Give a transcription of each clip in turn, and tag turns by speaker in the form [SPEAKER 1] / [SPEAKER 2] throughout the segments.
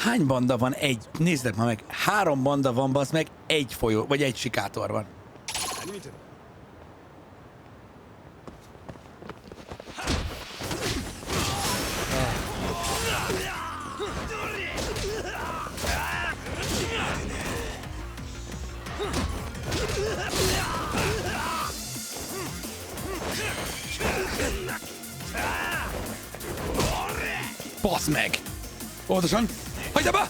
[SPEAKER 1] Hány banda van? Egy. Nézzek már meg. 3 banda van, bazd meg, egy folyó, vagy egy sikátor van. Basz meg! Óvatosan! Hagyd abba!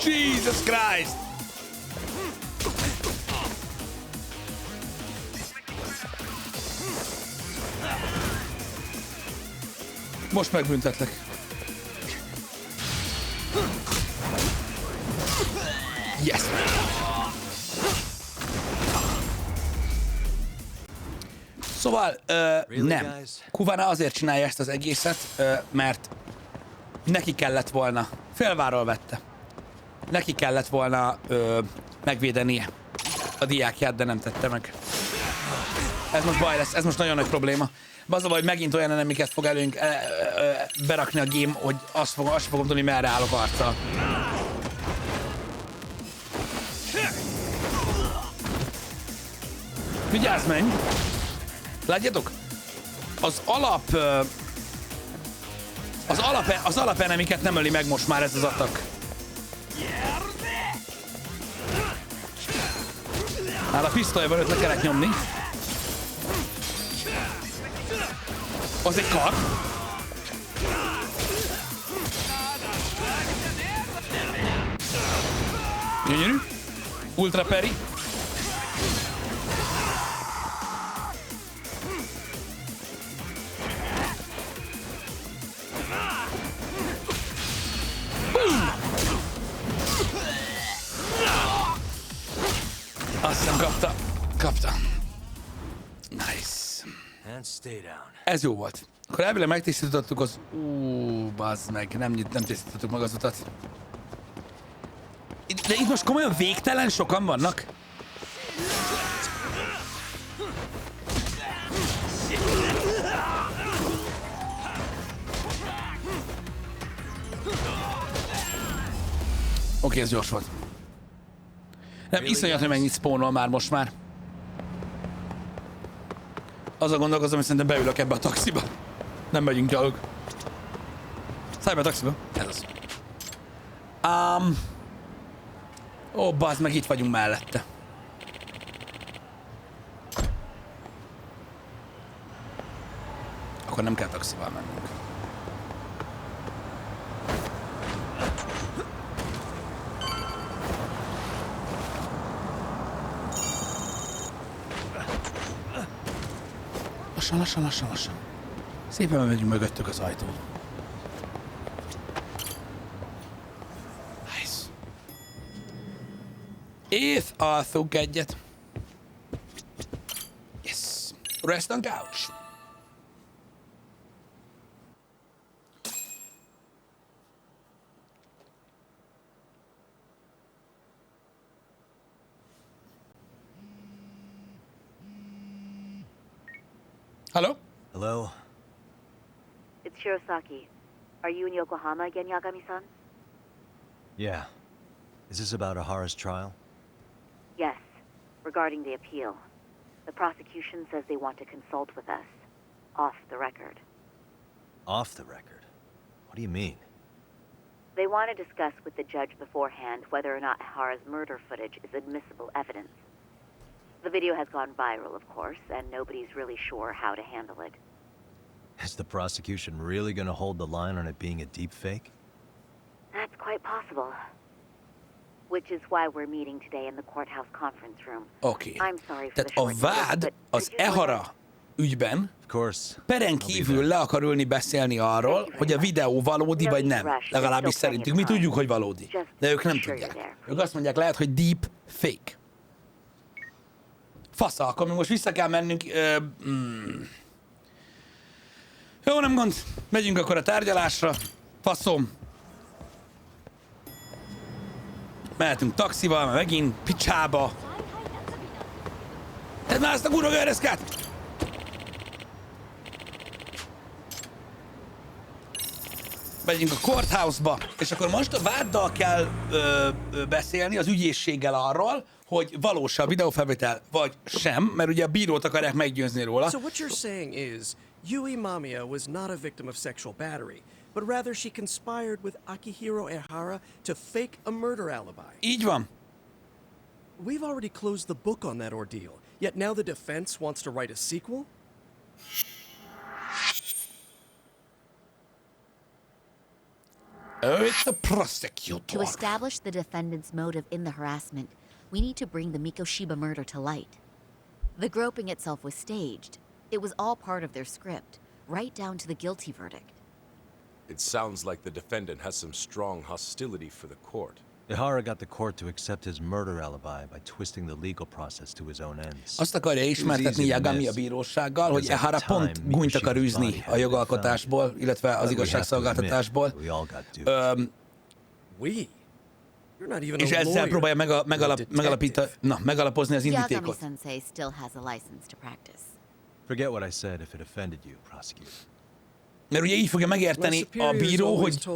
[SPEAKER 1] Jesus Christ! Most megbüntetlek. Yes! Szóval, nem. Kuvana azért csinálja ezt az egészet, mert neki kellett volna, félváról vette. Neki kellett volna megvédenie a diákját, de nem tette meg. Ez most baj lesz, ez most nagyon nagy probléma. Az a baj, hogy megint olyan enemiket fog előnk berakni a game, hogy azt fogom tudni, merre állok arccal. Vigyázz, menj! Látjátok? Az alapenemiket nem öli meg most már ez az atak. Hát a pisztolyban őt le kellett nyomni. Az egy kar. Gyönyörű. Ultra peri. Azt hiszem kapta. Nice. Ez jó volt. Akkor elvileg megtisztítottuk az... bazd meg, nem tisztítottuk meg az utat. De itt most komolyan végtelen sokan vannak? Oké, ez gyors volt. Nem, iszonyat, hogy mennyit spawnol már most már. Azzal gondolkozom, hogy szerintem beülök ebbe a taxiba. Nem megyünk gyalog. Szállj be a taxiba. Ez az. Ó, bazd meg, itt vagyunk mellette. Akkor nem kell taxival mennünk. Lassan. Szépen megyünk mögöttük az ajtón. Nice. Itt alszunk egyet. Yes. Rest on couch. Hello?
[SPEAKER 2] Hello?
[SPEAKER 3] It's Shirosaki. Are you in Yokohama again, Yagami-san?
[SPEAKER 2] Yeah. Is this about Ahara's trial?
[SPEAKER 3] Yes, regarding the appeal. The prosecution says they want to consult with us. Off the record.
[SPEAKER 2] Off the record? What do you mean?
[SPEAKER 3] They want to discuss with the judge beforehand whether or not Ahara's murder footage is admissible evidence. The video has gone viral, of course, and nobody's really sure how to handle it.
[SPEAKER 2] Is the prosecution really gonna hold the line on it being a deepfake?
[SPEAKER 3] That's quite possible. Which is why we're meeting today in the courthouse conference room.
[SPEAKER 1] Oké.
[SPEAKER 3] I'm sorry for
[SPEAKER 1] Tehát
[SPEAKER 3] the
[SPEAKER 1] a
[SPEAKER 3] short notice,
[SPEAKER 1] vád
[SPEAKER 3] but
[SPEAKER 1] az
[SPEAKER 3] could you
[SPEAKER 1] Ehara ügyben
[SPEAKER 2] Of course.
[SPEAKER 1] peren kívül le akar ülni beszélni arról, hogy a videó valódi vagy nem. Legalábbis szerintük. Mi tudjuk, hogy valódi. De ők nem tudják. Ők azt mondják, lehet, hogy deep fake. Fasza, akkor mi most vissza kell mennünk. Jó, nem gond. Megyünk akkor a tárgyalásra. Faszom. Mehetünk taxival, mert megint picsába. Tedd már ezt a kurva göreszkát! megyünk a courthouse-ba, és akkor most a váddal kell beszélni, az ügyészséggel arról, hogy valós a videófelvétel, vagy sem, mert ugye a bírót akarják meggyőzni róla.
[SPEAKER 4] So what you're saying is, Yui Mamiya was not a victim of sexual battery, but rather she conspired with Akihiro Ehara to fake a murder alibi.
[SPEAKER 1] Így van.
[SPEAKER 4] We've already closed the book on that ordeal, yet now the defense wants to write a sequel?
[SPEAKER 1] It's the prosecutor.
[SPEAKER 3] To establish the defendant's motive in the harassment, we need to bring the Mikoshiba murder to light. The groping itself was staged. It was all part of their script, right down to the guilty verdict.
[SPEAKER 5] It sounds like the defendant has some strong hostility for the court.
[SPEAKER 2] Ihara got the court to accept his murder alibi by twisting the legal process to his own ends.
[SPEAKER 1] Azt akarja ismertetni Yagami a bírósággal, hogy Ehara pont gúnyt akar űzni a jogalkotásból, illetve az igazságszolgáltatásból. És ezzel próbálja megalapozni az indítékot.
[SPEAKER 3] Yagami-sensei still has a license to practice.
[SPEAKER 2] Forget what I said if it offended you, prosecutor.
[SPEAKER 1] Mert ugye így fogja megérteni a bíró, hogy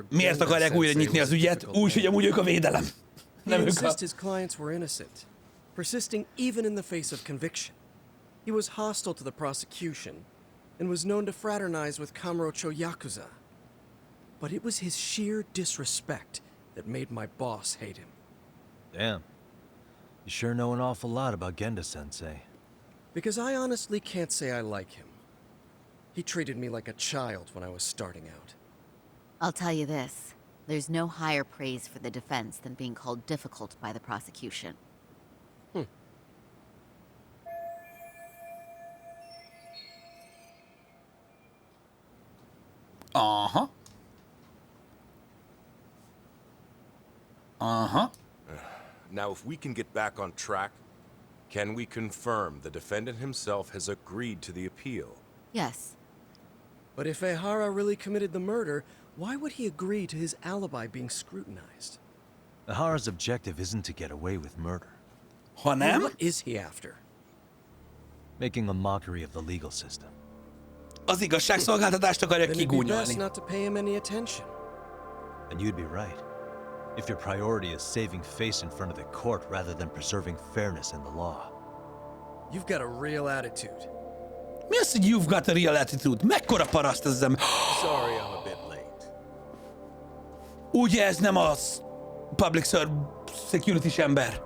[SPEAKER 1] miért akarják újra nyitni az ügyet, úgy, hogy amúgy ők a védelem. Nem ők a...
[SPEAKER 4] his clients were innocent, persisting even in the face of conviction. He was hostile to the prosecution and was known to fraternize with Kamurocho Yakuza. But it was his sheer disrespect that made my boss hate him.
[SPEAKER 2] Damn. You sure know an awful lot about Genda-sensei.
[SPEAKER 4] Because I honestly can't say I like him. He treated me like a child when I was starting out.
[SPEAKER 3] I'll tell you this. There's no higher praise for the defense than being called difficult by the prosecution.
[SPEAKER 1] Aha. Aha.
[SPEAKER 5] Now, if we can get back on track, can we confirm the defendant himself has agreed to the appeal?
[SPEAKER 3] Yes.
[SPEAKER 4] But if Ehara really committed the murder, why would he agree to his alibi being scrutinized?
[SPEAKER 2] Ihara's objective isn't to get away with murder.
[SPEAKER 1] Ha nem?
[SPEAKER 4] What is he after?
[SPEAKER 2] Making a mockery of the legal system.
[SPEAKER 1] Az igazságszolgáltatást akarja
[SPEAKER 4] Then it'd be best
[SPEAKER 1] kigúnyolni.
[SPEAKER 4] not to pay him any attention.
[SPEAKER 2] And you'd be right. If your priority is saving face in front of the court rather than preserving fairness in the law.
[SPEAKER 4] You've got a real attitude.
[SPEAKER 1] Mi az, hogy you've got a real attitude? Mekkora paraszt ez az ember?
[SPEAKER 5] Sorry I'm a bit late.
[SPEAKER 1] Ugye ez nem az public security-s ember?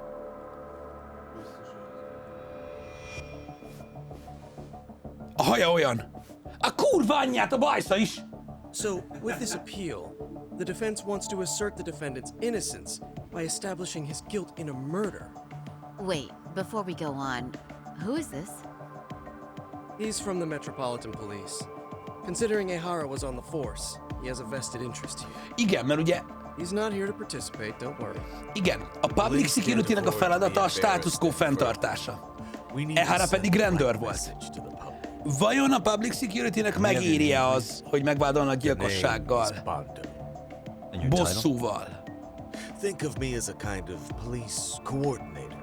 [SPEAKER 1] A haja olyan. A kurva anyját, a bajsza is!
[SPEAKER 4] So, with this appeal, the defense wants to assert the defendant's innocence by establishing his guilt in a murder.
[SPEAKER 3] Wait, before we go on, who is this?
[SPEAKER 4] He's from the Metropolitan Police. Considering Ehara was on the force, he has a vested interest here.
[SPEAKER 1] Igen, mert ugye...
[SPEAKER 4] He's not here to participate, don't worry.
[SPEAKER 1] Igen, a public security-nek a feladata a status quo fenntartása. Ehara pedig rendőr volt. Vajon a public security-nek megéri-e az, hogy megvádolna a gyilkossággal? Bosszúval?
[SPEAKER 6] Think of me as a kind of police coordinator.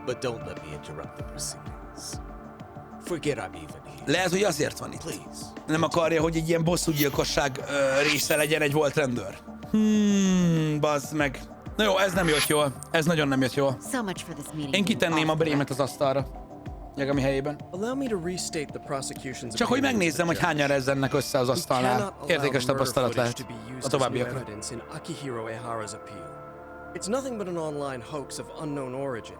[SPEAKER 6] But don't let me interrupt the proceedings. Forget I'm even here.
[SPEAKER 1] Lehet, hogy azért van itt.
[SPEAKER 6] Please.
[SPEAKER 1] Nem akarja, hogy egy ilyen bosszúgyilkosság része legyen egy volt rendőr. Bazd meg. Na jó, ez nem jött jól. Ez nagyon nem jött jól.
[SPEAKER 3] So much for this meeting.
[SPEAKER 1] Én kitenném a brémet az asztalra. Yagami helyében.
[SPEAKER 4] Allow me to restate the prosecution's
[SPEAKER 1] Csak hogy
[SPEAKER 4] opinion
[SPEAKER 1] megnézzem,
[SPEAKER 4] to
[SPEAKER 1] hogy
[SPEAKER 4] the
[SPEAKER 1] hányan
[SPEAKER 4] judge.
[SPEAKER 1] rezzennek össze az
[SPEAKER 4] We
[SPEAKER 1] asztalnál.
[SPEAKER 4] cannot allow
[SPEAKER 1] Értékes
[SPEAKER 4] the murder
[SPEAKER 1] tapasztalat
[SPEAKER 4] footage
[SPEAKER 1] lehet
[SPEAKER 4] to be
[SPEAKER 1] a
[SPEAKER 4] used as new
[SPEAKER 1] továbbiakra.
[SPEAKER 4] evidence in Akihiro Ehara's appeal. It's nothing but an online hoax of unknown origin.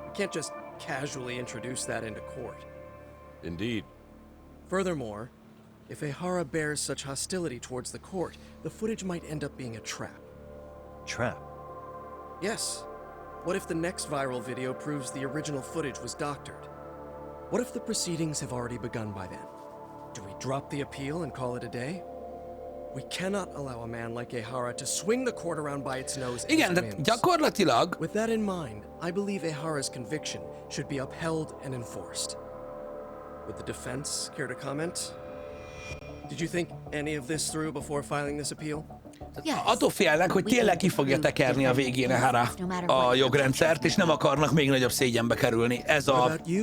[SPEAKER 4] We can't just casually introduce that into court.
[SPEAKER 5] Indeed.
[SPEAKER 4] Furthermore, if Ehara bears such hostility towards the court, the footage might end up being a trap.
[SPEAKER 2] Trap?
[SPEAKER 4] Yes. What if the next viral video proves the original footage was doctored? What if the proceedings have already begun by then? Do we drop the appeal and call it a day? We cannot allow a man like Ehara to swing the court around by its nose and
[SPEAKER 1] Igen, de
[SPEAKER 4] wins.
[SPEAKER 1] gyakorlatilag...
[SPEAKER 4] With that in mind, I believe Ehara's conviction should be upheld and enforced. Would the defense care to comment? Did you think any of this through before filing this appeal?
[SPEAKER 3] Yes.
[SPEAKER 1] Attól félnek, hogy tényleg ki fogja tekerni a végén Ehara a jogrendszert, és nem akarnak még nagyobb szégyenbe kerülni. Ez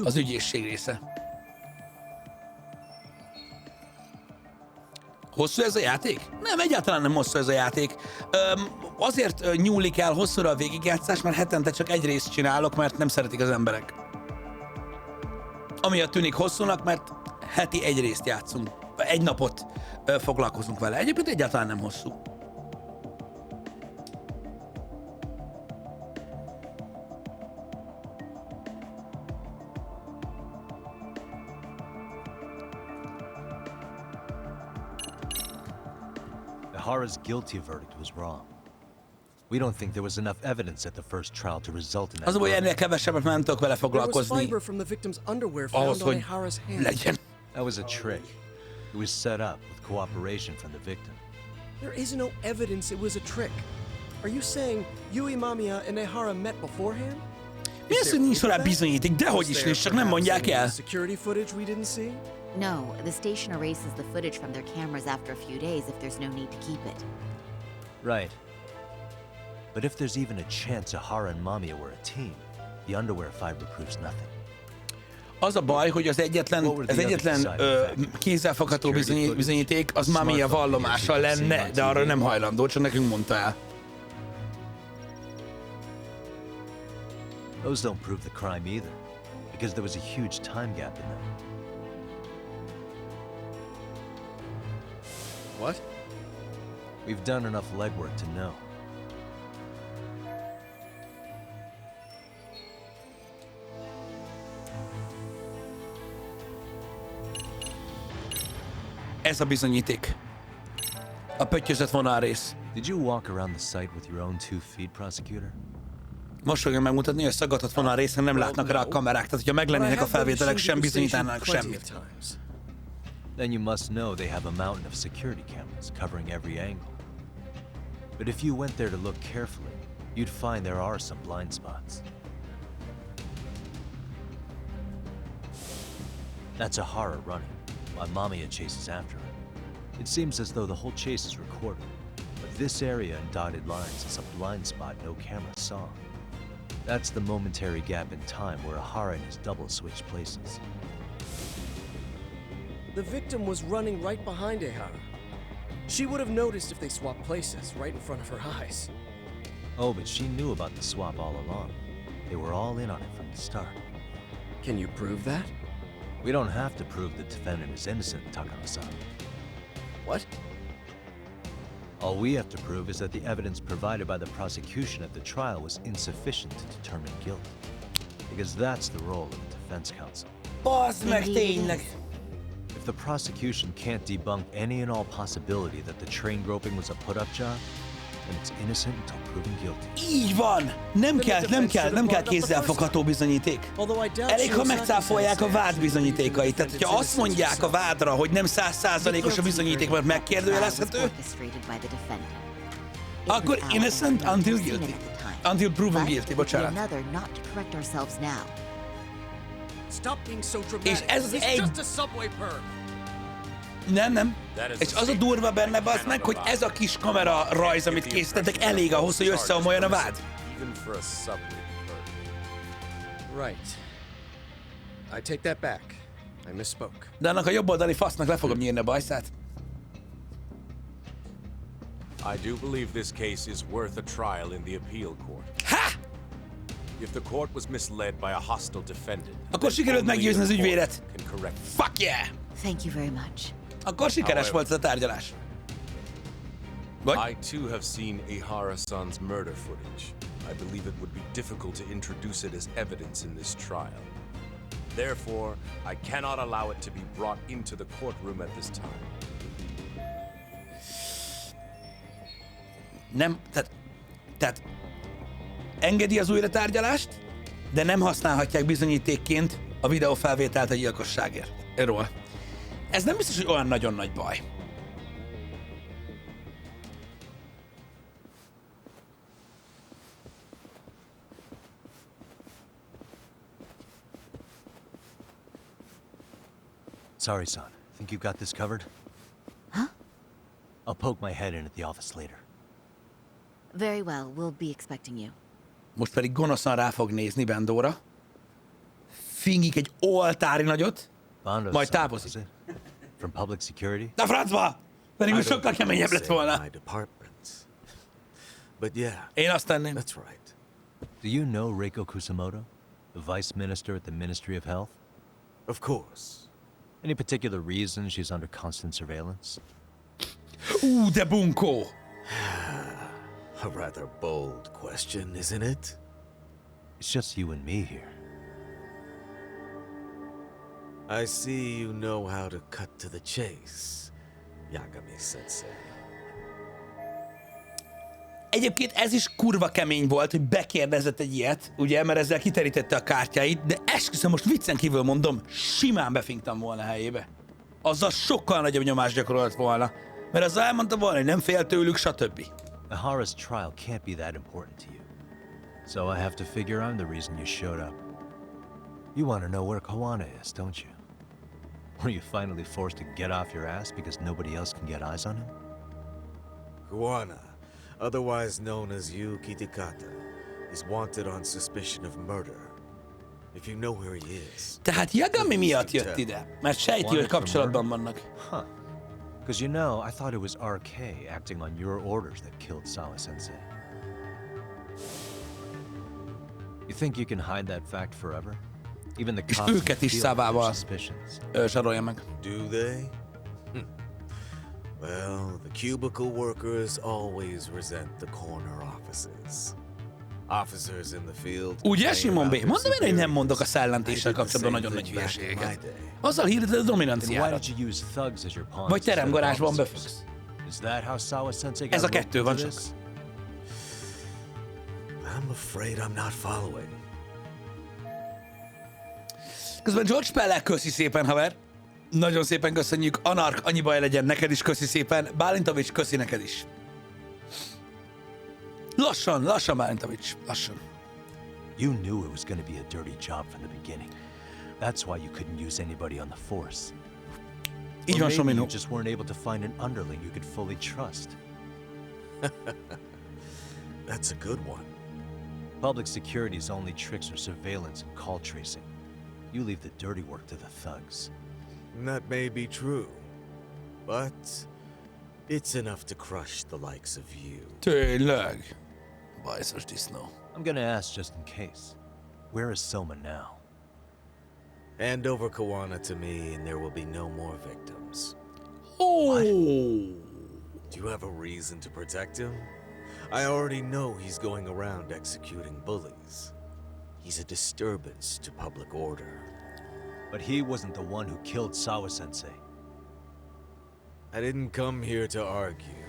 [SPEAKER 1] az ügyészség része. Hosszú ez a játék? Nem, egyáltalán nem hosszú ez a játék. Azért nyúlik el hosszúra a végigjátszás, mert hetente csak egy részt csinálok, mert nem szeretik az emberek. Amiatt tűnik hosszúnak, mert heti egy részt játszunk. Egy napot foglalkozunk vele. Egyébként egyáltalán nem hosszú.
[SPEAKER 2] Hara's guilty verdict was wrong. We don't think there was enough evidence at the first trial to result in that.
[SPEAKER 1] Az a baj, ennél kevesebbet nem tudok vele
[SPEAKER 4] There was
[SPEAKER 1] foglalkozni.
[SPEAKER 4] fiber from the victim's underwear found
[SPEAKER 1] Ahhoz,
[SPEAKER 4] on
[SPEAKER 1] hogy
[SPEAKER 4] Ehara's hand.
[SPEAKER 1] legyen.
[SPEAKER 2] That was a trick. It was set up with cooperation from the victim.
[SPEAKER 4] There is no evidence it was a trick. Are you saying Yui Mamiya and Ehara met beforehand?
[SPEAKER 1] Mi az, hogy nincs rá bizonyíték? Dehogy is nincs, csak nem mondják el.
[SPEAKER 4] Security footage we didn't see?
[SPEAKER 3] No, the station erases the footage from their cameras after a few days if there's no need to keep it.
[SPEAKER 2] Right. But if there's even a chance Ehara and Mamiya were a team, the underwear fiber proves nothing.
[SPEAKER 1] Az a baj, hogy az egyetlen kézzelfogható bizonyíték az Mamiya vallomása lenne, de arra nem hajlandó, csak nekünk mondta el.
[SPEAKER 2] Those don't prove the crime either, because there was a huge time gap in them.
[SPEAKER 4] What?
[SPEAKER 2] We've done enough legwork to know.
[SPEAKER 1] Ez a bizonyíték. A pöttyözött vonalrész.
[SPEAKER 2] Did you walk around the site with your own 2 feet, prosecutor?
[SPEAKER 1] Most fogja megmutatni, hogy szaggatott vonalrészen nem látnak rá a kamerák, tehát hogyha meglennének a felvételek, sem bizonyítanának semmit.
[SPEAKER 2] Then you must know they have a mountain of security cameras covering every angle. But if you went there to look carefully, you'd find there are some blind spots. That's Ehara running, while Mamiya chases after her. It seems as though the whole chase is recorded, but this area in dotted lines is a blind spot no camera saw. That's the momentary gap in time where Ehara and his double switch places.
[SPEAKER 4] The victim was running right behind Ehara. She would have noticed if they swapped places right in front of her eyes.
[SPEAKER 2] Oh, but she knew about the swap all along. They were all in on it from the start.
[SPEAKER 4] Can you prove that?
[SPEAKER 2] We don't have to prove the defendant is innocent, Takano-san.
[SPEAKER 4] What?
[SPEAKER 2] All we have to prove is that the evidence provided by the prosecution at the trial was insufficient to determine guilt. Because that's the role of the defense counsel.
[SPEAKER 1] Bazd meg, tényleg!
[SPEAKER 2] If the prosecution can't debunk any and all possibility that the train groping was a put-up job, then it's innocent until proven guilty.
[SPEAKER 1] Így van! Nem kell kézzelfogható bizonyíték. Elég, ha megcáfolják a vád bizonyítékait. Tehát, hogyha azt mondják a vádra, hogy nem 100%-os a bizonyíték, mert megkérdőjelezhető, akkor innocent until guilty. Until proven guilty, bocsánat. És ez az egy... Nem. És az a durva benne, bazd meg, hogy ez a kis kamera rajz, amit készítettek, elég ahhoz, hogy összeomoljon a vád.
[SPEAKER 4] Right. I take that back. I misspoke.
[SPEAKER 1] De annak a jobboldali fasznak le fogom nyírni a bajszát.
[SPEAKER 5] I do believe this case is worth a trial in the appeal court.
[SPEAKER 1] Ha!
[SPEAKER 5] If the court was misled by a hostile defendant,
[SPEAKER 1] akkor sikerült meggyőzni az ügyvédet.
[SPEAKER 5] can correct.
[SPEAKER 1] Fuck yeah!
[SPEAKER 3] Thank you very much.
[SPEAKER 1] Akkor sikeres volt ez a tárgyalás. Vagy?
[SPEAKER 5] I too have seen Ehara-san's murder footage. I believe it would be difficult to introduce it as evidence in this trial. Therefore, I cannot allow it to be brought into the courtroom at this time.
[SPEAKER 1] Nem, tehát engedi az újratárgyalást, de nem használhatják bizonyítékként a videófelvételt a gyilkosságért. Erről. Ez nem biztos, hogy olyan nagyon nagy baj.
[SPEAKER 2] Sorry, son. Think you got this covered?
[SPEAKER 3] Huh?
[SPEAKER 2] I'll poke my head in at the office later.
[SPEAKER 3] Very well, we'll be expecting you.
[SPEAKER 1] Most pedig gonoszan rá fog nézni Bendóra. Fingik egy oltári nagyot,
[SPEAKER 2] Bondo,
[SPEAKER 1] majd
[SPEAKER 2] son,
[SPEAKER 1] távozik.
[SPEAKER 2] was it? From public security?
[SPEAKER 1] Na francba! Pedig
[SPEAKER 6] I
[SPEAKER 1] úgy
[SPEAKER 6] don't
[SPEAKER 1] sokkal keményebb lett
[SPEAKER 6] say
[SPEAKER 1] volna.
[SPEAKER 6] my department. But yeah,
[SPEAKER 1] Én azt tenném.
[SPEAKER 6] that's right.
[SPEAKER 2] Do you know Reiko Kusamoto, the vice minister at the Ministry of Health?
[SPEAKER 6] Of course.
[SPEAKER 2] Any particular reason she's under constant surveillance?
[SPEAKER 1] De bunkó.
[SPEAKER 6] A rather bold question, isn't it?
[SPEAKER 2] It's just you and me here.
[SPEAKER 6] I see you know how to cut to the chase, Yagami-sensei.
[SPEAKER 1] Egyébként ez is kurva kemény volt, hogy bekérdezett egy ilyet, ugye, mert ezzel kiterítette a kártyáit, de esküszöm, most viccen kívül mondom, simán befinktam volna helyébe. Azzal sokkal nagyobb nyomást gyakorolt volna, mert azzal elmondta volna, hogy nem fél tőlük, stb.
[SPEAKER 2] Ahara's trial can't be that important to you. So I have to figure I'm the reason you showed up. You want to know where Kawana is, don't you? Were you finally forced to get off your ass because nobody else can get eyes on him?
[SPEAKER 6] Kuwana, otherwise known as Yu Kitakata, is wanted on suspicion of murder. If you know where he is.
[SPEAKER 1] Tehát Yagami miatt jött ide, mert sejti, hogy
[SPEAKER 2] Wanted for
[SPEAKER 1] kapcsolatban
[SPEAKER 2] murder?
[SPEAKER 1] vannak.
[SPEAKER 2] Huh. Because you know, I thought it was RK acting on your orders that killed Sawa-sensei. You think you can hide that fact forever? Even the
[SPEAKER 1] És
[SPEAKER 2] cops
[SPEAKER 1] őket is
[SPEAKER 2] feel their
[SPEAKER 1] szavával
[SPEAKER 2] suspicions.
[SPEAKER 1] zsarolja meg.
[SPEAKER 6] Do they? Well, the cubicle workers always resent the corner offices. Officers in the field.
[SPEAKER 1] Ugye, Simon B?
[SPEAKER 6] complain about
[SPEAKER 1] Mondom én,
[SPEAKER 6] their
[SPEAKER 1] hogy nem mondok a
[SPEAKER 6] superiors.
[SPEAKER 1] szellentéssel
[SPEAKER 6] I did the
[SPEAKER 1] kapcsolatban
[SPEAKER 6] same
[SPEAKER 1] nagyon nagy
[SPEAKER 6] thing back in my
[SPEAKER 1] hülyeségeket.
[SPEAKER 6] day.
[SPEAKER 1] Azzal hirdeted a
[SPEAKER 2] Then why
[SPEAKER 1] dominanciádat.
[SPEAKER 2] did you use thugs as your pawns?
[SPEAKER 1] Vagy
[SPEAKER 2] instead of
[SPEAKER 1] teremgarázsban
[SPEAKER 2] officers?
[SPEAKER 1] befogsz.
[SPEAKER 2] Is that how Sawa-sensei got
[SPEAKER 1] Ez a
[SPEAKER 2] roped
[SPEAKER 1] kettő
[SPEAKER 2] into
[SPEAKER 1] van csak.
[SPEAKER 2] this?
[SPEAKER 6] I'm afraid I'm not following.
[SPEAKER 1] Közben George Pellel köszi szépen, haver. Nagyon szépen köszönjük. Anark, annyi baj legyen, neked is köszi szépen. Bálintovics, köszi neked is. Lassan, lassan Bálintovics, lassan.
[SPEAKER 2] You knew it was going to be a dirty job from the beginning. That's why you couldn't use anybody on the force.
[SPEAKER 1] Így
[SPEAKER 2] Or
[SPEAKER 1] van,
[SPEAKER 2] maybe
[SPEAKER 1] Somino.
[SPEAKER 2] you just weren't able to find an underling you could fully trust.
[SPEAKER 6] That's a good one.
[SPEAKER 2] Public security's only tricks are surveillance and call tracing. You leave the dirty work to the thugs.
[SPEAKER 6] That may be true, but it's enough to crush the likes of you.
[SPEAKER 1] Tényleg. Bajszos disznó.
[SPEAKER 2] I'm gonna ask just in case. Where is Soma now?
[SPEAKER 6] Hand over Kawana to me and there will be no more victims.
[SPEAKER 1] Ó!
[SPEAKER 6] Do you have a reason to protect him? I already know he's going around executing bullies. He's a disturbance to public order.
[SPEAKER 2] But he wasn't the one who killed Sawa-sensei.
[SPEAKER 6] I didn't come here to argue.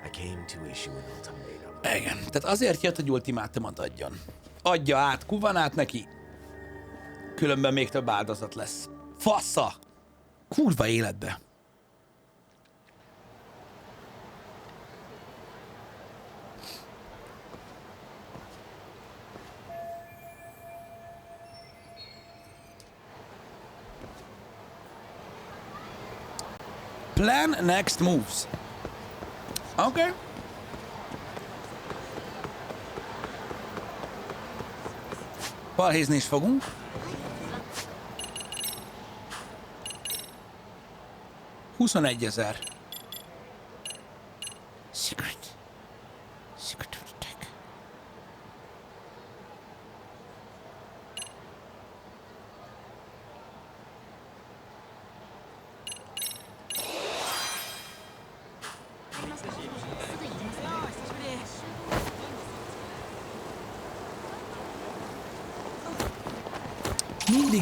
[SPEAKER 6] I came to issue an ultimatum.
[SPEAKER 1] Igen, tehát azért jött, hogy ultimátumot adjon. Adja át Kuvanát neki, különben még több áldozat lesz. Fassa! Kurva életbe. Plan next moves. Okay. Balhézni is fogunk. $21,000. Secret. Secret of the tech.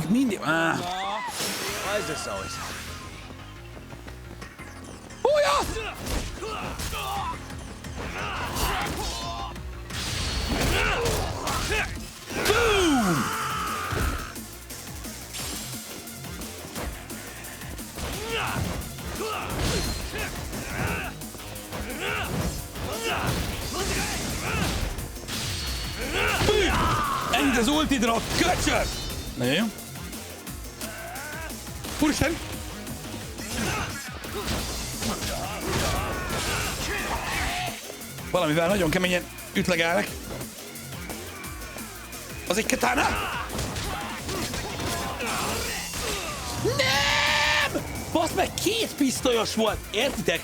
[SPEAKER 1] Mindig.
[SPEAKER 2] Why is this always happening?
[SPEAKER 1] Bújja! Boom! Ennyit az ultidra, köcsög! Nagyon jó. Úristen! Valamivel nagyon keményen ütlegelnek. Az egy katana? Nem! Basz meg, két pisztolyos volt, értitek?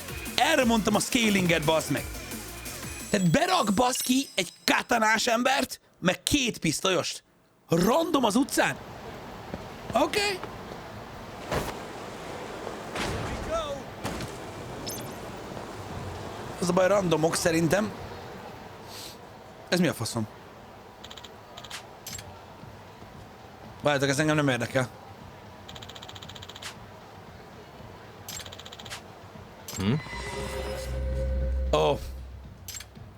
[SPEAKER 1] erre mondtam a scalinget, bazd meg. Tehát berak, baszki, egy katanás embert, meg 2 pisztolyost. Random az utcán. Oké. Okay. Az a baj, randomok szerintem. Ez mi a faszom? Várjátok, ez engem nem érdekel. Ó.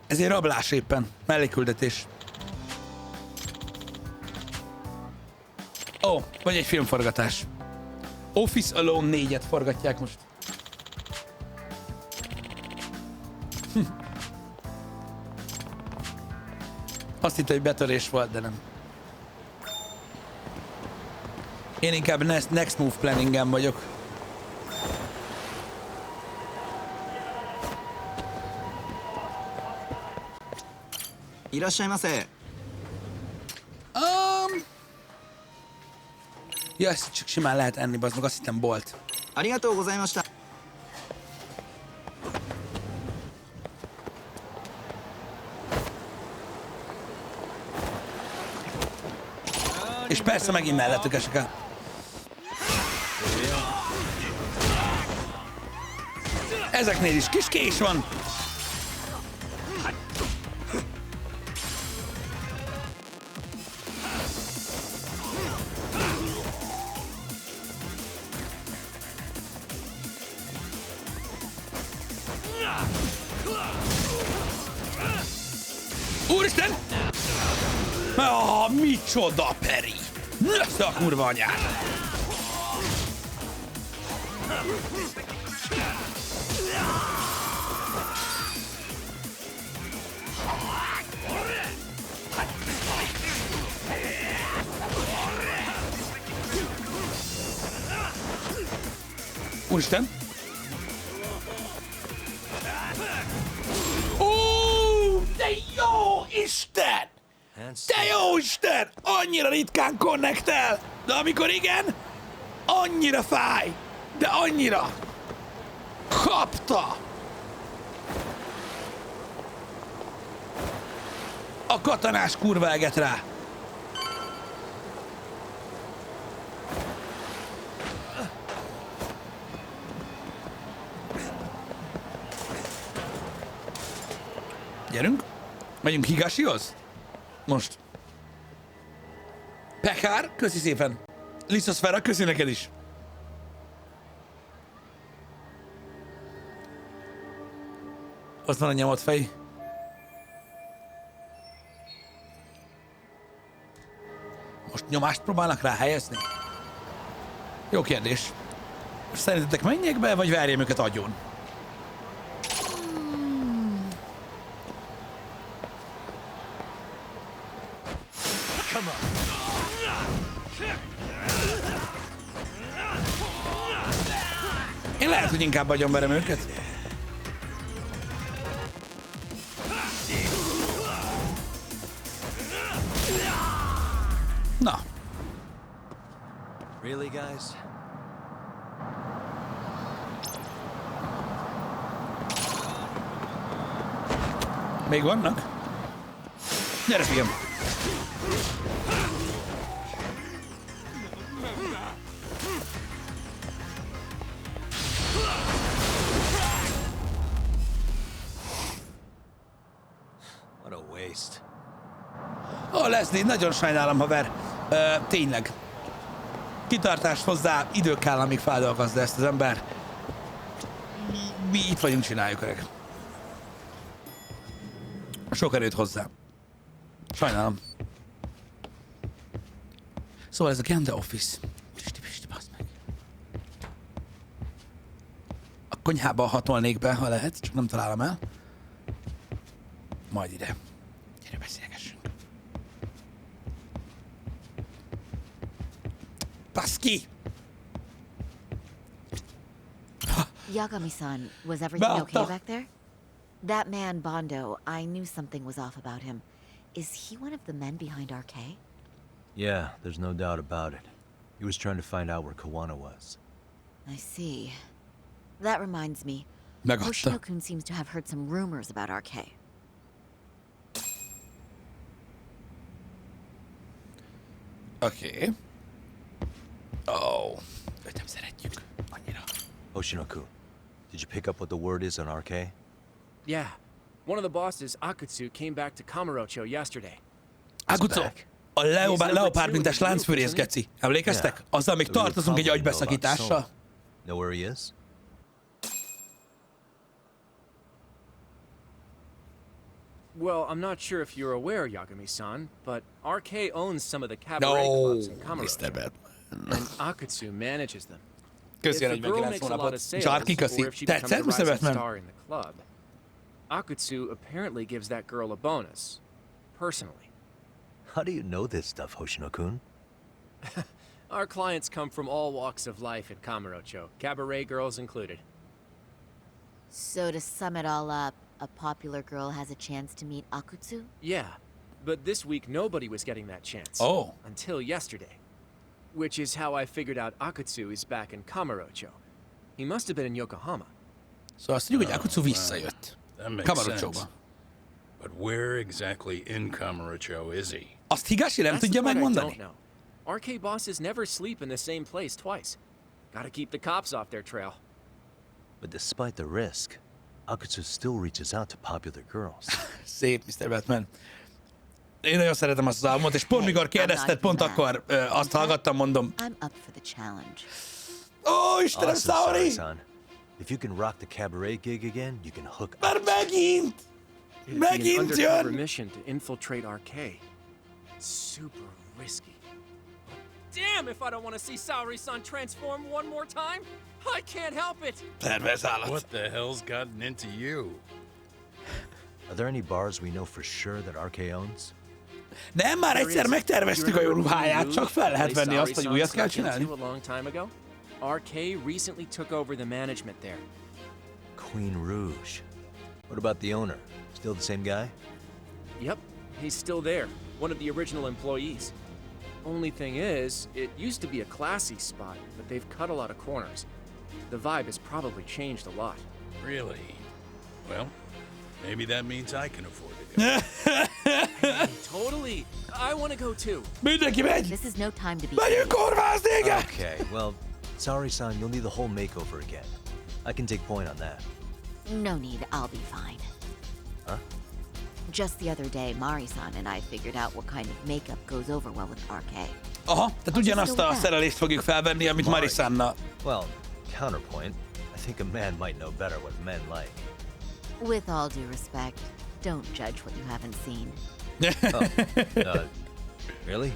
[SPEAKER 1] Ez egy rablás éppen. Melléküldetés. Ó, vagy egy filmforgatás. Office Alone 4-et forgatják most. Azt hitt, hogy betörés volt, de nem. Én inkább next move planningen vagyok. Ja, ezt csak simán lehet enni, bazd meg, azt hittem bolt. És persze megint mellettük esek el. Ezeknél is kis kés van. Úristen! Micsoda peri! Nösze a kurva anyád! Úristen! Ó, de jó Isten! De jó Isten! Annyira ritkán connectel! De amikor igen, annyira fáj! De annyira! Kapta! A katonás kurva eget rá! Gyerünk! Megyünk Higashihoz? Most. Pekár, köszi szépen. Liszaszfera, köszi neked is. Ott van a nyomott fej. Most nyomást próbálnak rá helyezni? Jó kérdés. Szerintetek menjek be, vagy verjem őket agyon? Én lehet, hogy inkább agyonverem őket. Na.
[SPEAKER 2] Really, guys?
[SPEAKER 1] Még vannak? Gyere, fiam!
[SPEAKER 2] What a waste.
[SPEAKER 1] Ó, Leslie, nagyon sajnálom, haver. Tényleg. Kitartást hozzá, idő kell, amíg feldolgozza ezt az ember. Mi itt vagyunk, csináljuk, öreg. Sok erőt hozzá. Sajnálom. Szóval ez a Ganda Office. Pisti, bassz meg. A konyhába hatolnék be, ha lehet, csak nem találom el. Majd ide. Gyere, beszélgessünk. Baszki!
[SPEAKER 3] Yagami-san, was everything okay back there? That man, Bondo, I knew something was off about him. Is he one of the men behind RK?
[SPEAKER 2] Yeah, there's no doubt about it. He was trying to find out where Kawana was.
[SPEAKER 3] I see. That reminds me.
[SPEAKER 1] Megadta.
[SPEAKER 3] Hoshino-kun seems to have heard some rumors about RK.
[SPEAKER 1] Oké. Oh. Őt nem szeretjük annyira.
[SPEAKER 2] Hoshino-kun, did you pick up what the word is on RK?
[SPEAKER 7] Yeah. One of the bosses, Akutsu, came back to Kamurocho yesterday.
[SPEAKER 1] Agutso,
[SPEAKER 2] back.
[SPEAKER 1] a leopárdmintes láncfűrész, geci. Emlékeztek? Azzal még tartozunk egy agybeszakítással.
[SPEAKER 2] Know where he is?
[SPEAKER 7] Well, I'm not sure if you're aware, Yagami-san, but RK owns some of the cabaret clubs in
[SPEAKER 1] Mr.
[SPEAKER 7] Kamurocho,
[SPEAKER 1] Batman.
[SPEAKER 7] and Akutsu manages them.
[SPEAKER 1] Köszi,
[SPEAKER 7] If
[SPEAKER 1] hogy
[SPEAKER 7] the girl
[SPEAKER 1] megjelent
[SPEAKER 7] makes a lot
[SPEAKER 1] hónapot.
[SPEAKER 7] of sales,
[SPEAKER 1] Zsarki, köszi.
[SPEAKER 7] or if she becomes a
[SPEAKER 1] Tetszett, Mr.
[SPEAKER 7] rising
[SPEAKER 1] Batman?
[SPEAKER 7] star in the club, Akutsu apparently gives that girl a bonus, personally.
[SPEAKER 2] How do you know this stuff, Hoshino-kun?
[SPEAKER 7] Our clients come from all walks of life in Kamurocho, cabaret girls included.
[SPEAKER 3] So to sum it all up, a popular girl has a chance to meet Akutsu?
[SPEAKER 7] Yeah, but this week nobody was getting that chance.
[SPEAKER 1] Oh.
[SPEAKER 7] Until yesterday. Which is how I figured out Akutsu is back in Kamurocho. He must have been in Yokohama.
[SPEAKER 1] Szóval azt tudjuk, hogy Akutsu visszajött.
[SPEAKER 8] That makes
[SPEAKER 1] Kamurochóba.
[SPEAKER 8] sense. But where exactly in Kamurocho is he?
[SPEAKER 1] Azt Higashi nem
[SPEAKER 7] That's the
[SPEAKER 1] tudja
[SPEAKER 7] part I
[SPEAKER 1] megmondani?
[SPEAKER 7] don't know. RK bosses never sleep in the same place twice. Gotta keep the cops off their trail.
[SPEAKER 2] But despite the risk, Akutsu still reaches out to popular girls.
[SPEAKER 1] Szép, Mr. Batman. Én nagyon szeretem azt az albumot, és pont mikor kérdezted, pont akkor azt hallgattam, mondom.
[SPEAKER 3] I'm up for the challenge.
[SPEAKER 1] Ó, Istenem,
[SPEAKER 2] Awesome,
[SPEAKER 1] sorry!
[SPEAKER 2] Sarai-san. If you can rock the cabaret gig again, you can hook
[SPEAKER 1] Már megint!
[SPEAKER 7] It'd be an
[SPEAKER 1] Megint
[SPEAKER 7] undercover
[SPEAKER 1] jön!
[SPEAKER 7] mission to infiltrate RK. Super risky. Damn if I don't want to see Saori-san transform one more time! I can't help it!
[SPEAKER 1] Tervez állat.
[SPEAKER 8] What the hell's gotten into you?
[SPEAKER 2] Are there any bars we know for sure that RK owns?
[SPEAKER 1] Nem, már egyszer megterveztük a jó ruháját, csak fel lehet venni azt, hogy újat kell csinálni.
[SPEAKER 7] A long time ago, RK recently took over the management there.
[SPEAKER 2] Queen Rouge. What about the owner? Still the same guy?
[SPEAKER 7] Yep, he's still there, one of the original employees. Only thing is, it used to be a classy spot, but they've cut a lot of corners. The vibe has probably changed a lot.
[SPEAKER 8] Really? Well, maybe that means I can afford to go.
[SPEAKER 7] Totally! I want to go too.
[SPEAKER 1] Mindenki megy!
[SPEAKER 3] This is no time to be.
[SPEAKER 1] Megyünk kurvázni, igen!
[SPEAKER 2] Okay, well, Saori-san, you'll need the whole makeover again. I can take point on that.
[SPEAKER 3] No need, I'll be fine.
[SPEAKER 2] Huh?
[SPEAKER 3] Just the other day, Mari-san and I figured out what kind of makeup goes over well with RK.
[SPEAKER 1] Aha, tehát ugyanazt a szerelést fogjuk felvenni, amit Marisanna.
[SPEAKER 2] Well, counterpoint, I think a man might know better what men like.
[SPEAKER 3] With all due respect, don't judge what you haven't seen.
[SPEAKER 2] Really?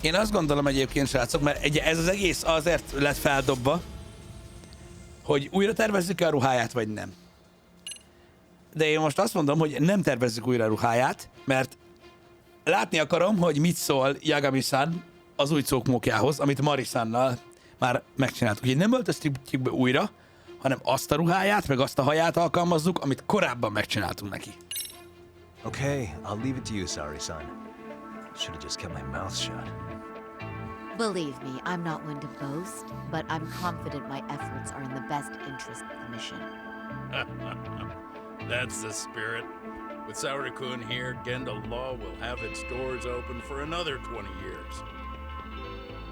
[SPEAKER 1] Én azt gondolom egyébként, srácok, mert ugye ez az egész azért lett feldobva, hogy újra tervezzük-e a ruháját, vagy nem. De én most azt mondom, hogy nem tervezzük újra a ruháját, mert látni akarom, hogy mit szól Yagami-san az új cókmókjához, amit Marisannal már megcsináltuk. Úgyhogy nem öltöztük be újra, hanem azt a ruháját, meg azt a haját alkalmazzuk, amit korábban megcsináltunk neki.
[SPEAKER 2] Okay, I'll leave it to you, Saori-san. Should have just kept my mouth shut.
[SPEAKER 3] Believe me, I'm not one to boast, but I'm confident my efforts are in the best interest of the mission.
[SPEAKER 8] That's the spirit. With Saori-kun here, Genda Law will have its doors open for another 20 years.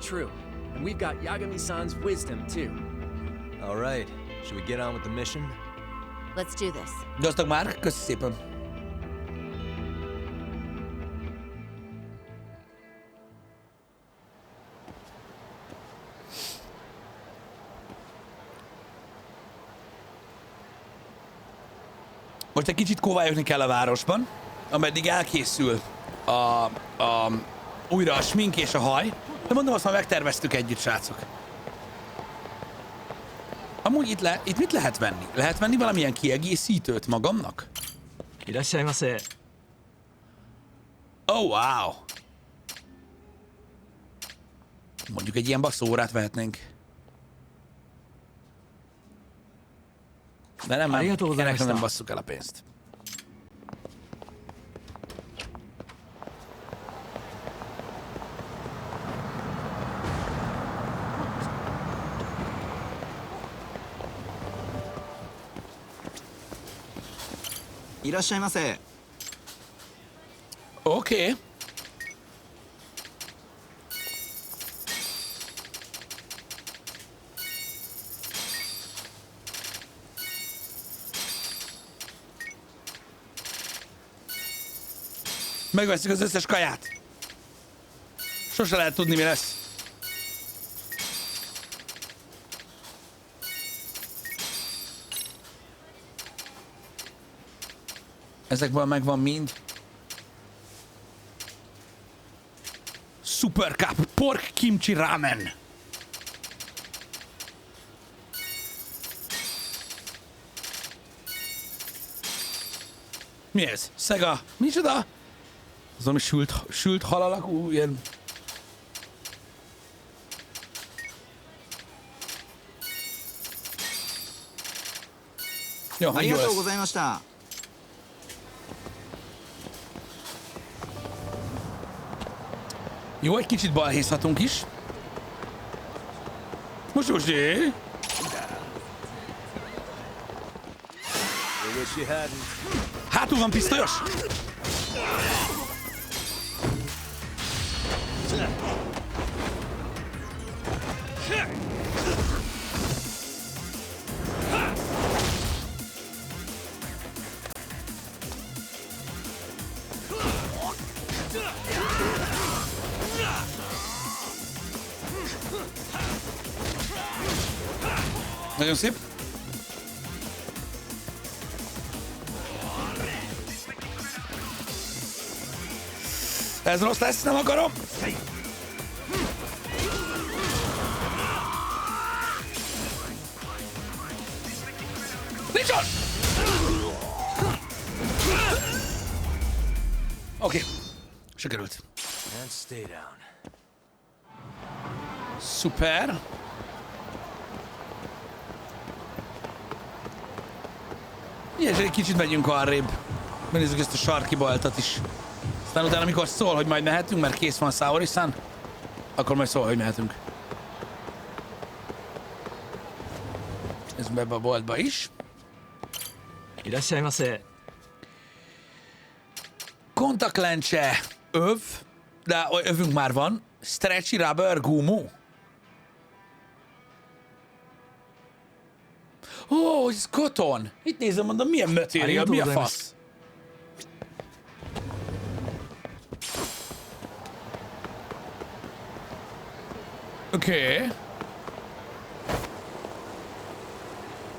[SPEAKER 7] True. And we've got Yagami-san's wisdom, too.
[SPEAKER 2] All right, should we get on with the mission?
[SPEAKER 3] Let's do this.
[SPEAKER 1] Gazdag már, köszi szépen. Most egy kicsit kóvályogni kell a városban, ameddig elkészül újra a smink és a haj. De mondom, azt már megterveztük együtt, srácok. Amúgy itt mit lehet venni? Lehet venni valamilyen kiegészítőt magamnak? Oh, wow! Mondjuk egy ilyen basszórát vehetnénk. De nem, ennek nem basszuk el a pénzt.
[SPEAKER 9] いらっしゃいませ。
[SPEAKER 1] Oké. Megveszik az összes kaját. Sose lehet tudni, mi lesz. Ezekből megvan mind. Super Cup Pork Kimchi Ramen. Mi ez? Szega? Micsoda? Az ami sült hal alakú, ilyen... Jó,
[SPEAKER 9] あ
[SPEAKER 1] hát
[SPEAKER 9] り
[SPEAKER 1] jó
[SPEAKER 9] がとうご
[SPEAKER 1] lesz.
[SPEAKER 9] ざいました。
[SPEAKER 1] Jó, egy kicsit balhézhatunk is. Most.
[SPEAKER 2] You wish you hadn't.
[SPEAKER 1] Hátul van pisztolyos? Nagyon szép. Ez rossz lesz, nem akarom. Nincs ott! Oké. Sikerült.
[SPEAKER 2] And stay down.
[SPEAKER 1] Szuper. És egy kicsit megyünk arrébb. Megnézzük ezt a sarki baltat is. Aztán utána, amikor szól, hogy majd mehetünk, mert kész van Saori-san, akkor majd szól, hogy mehetünk. Ez be ebbe a boltba is.
[SPEAKER 9] いらっしゃいませ。
[SPEAKER 1] Kontaktlencse, öv, de övünk már van. Stretchy rubber gumu. Ó, ez cotton. Itt nézem, mondom, milyen material, mi a fasz? Oké.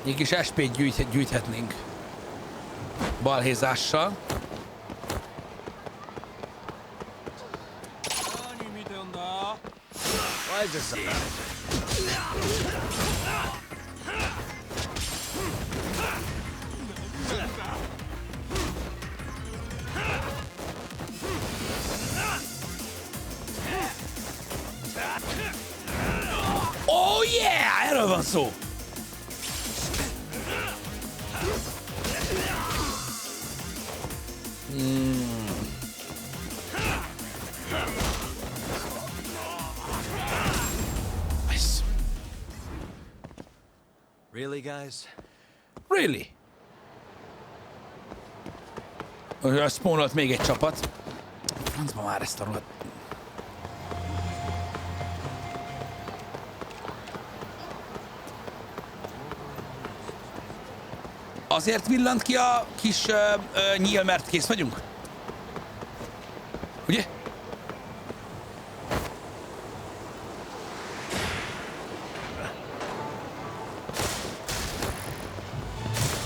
[SPEAKER 1] Egy kis SP-t gyűjthetnénk. Balhézással.
[SPEAKER 2] Why is there something?
[SPEAKER 1] Oh yeah! Erről van szó! Nice.
[SPEAKER 2] Really, guys?
[SPEAKER 1] Really? Spawnolt még egy csapat. Francba már ezt a rohadt. Azért villant ki a kis nyíl, mert kész vagyunk? Ugye?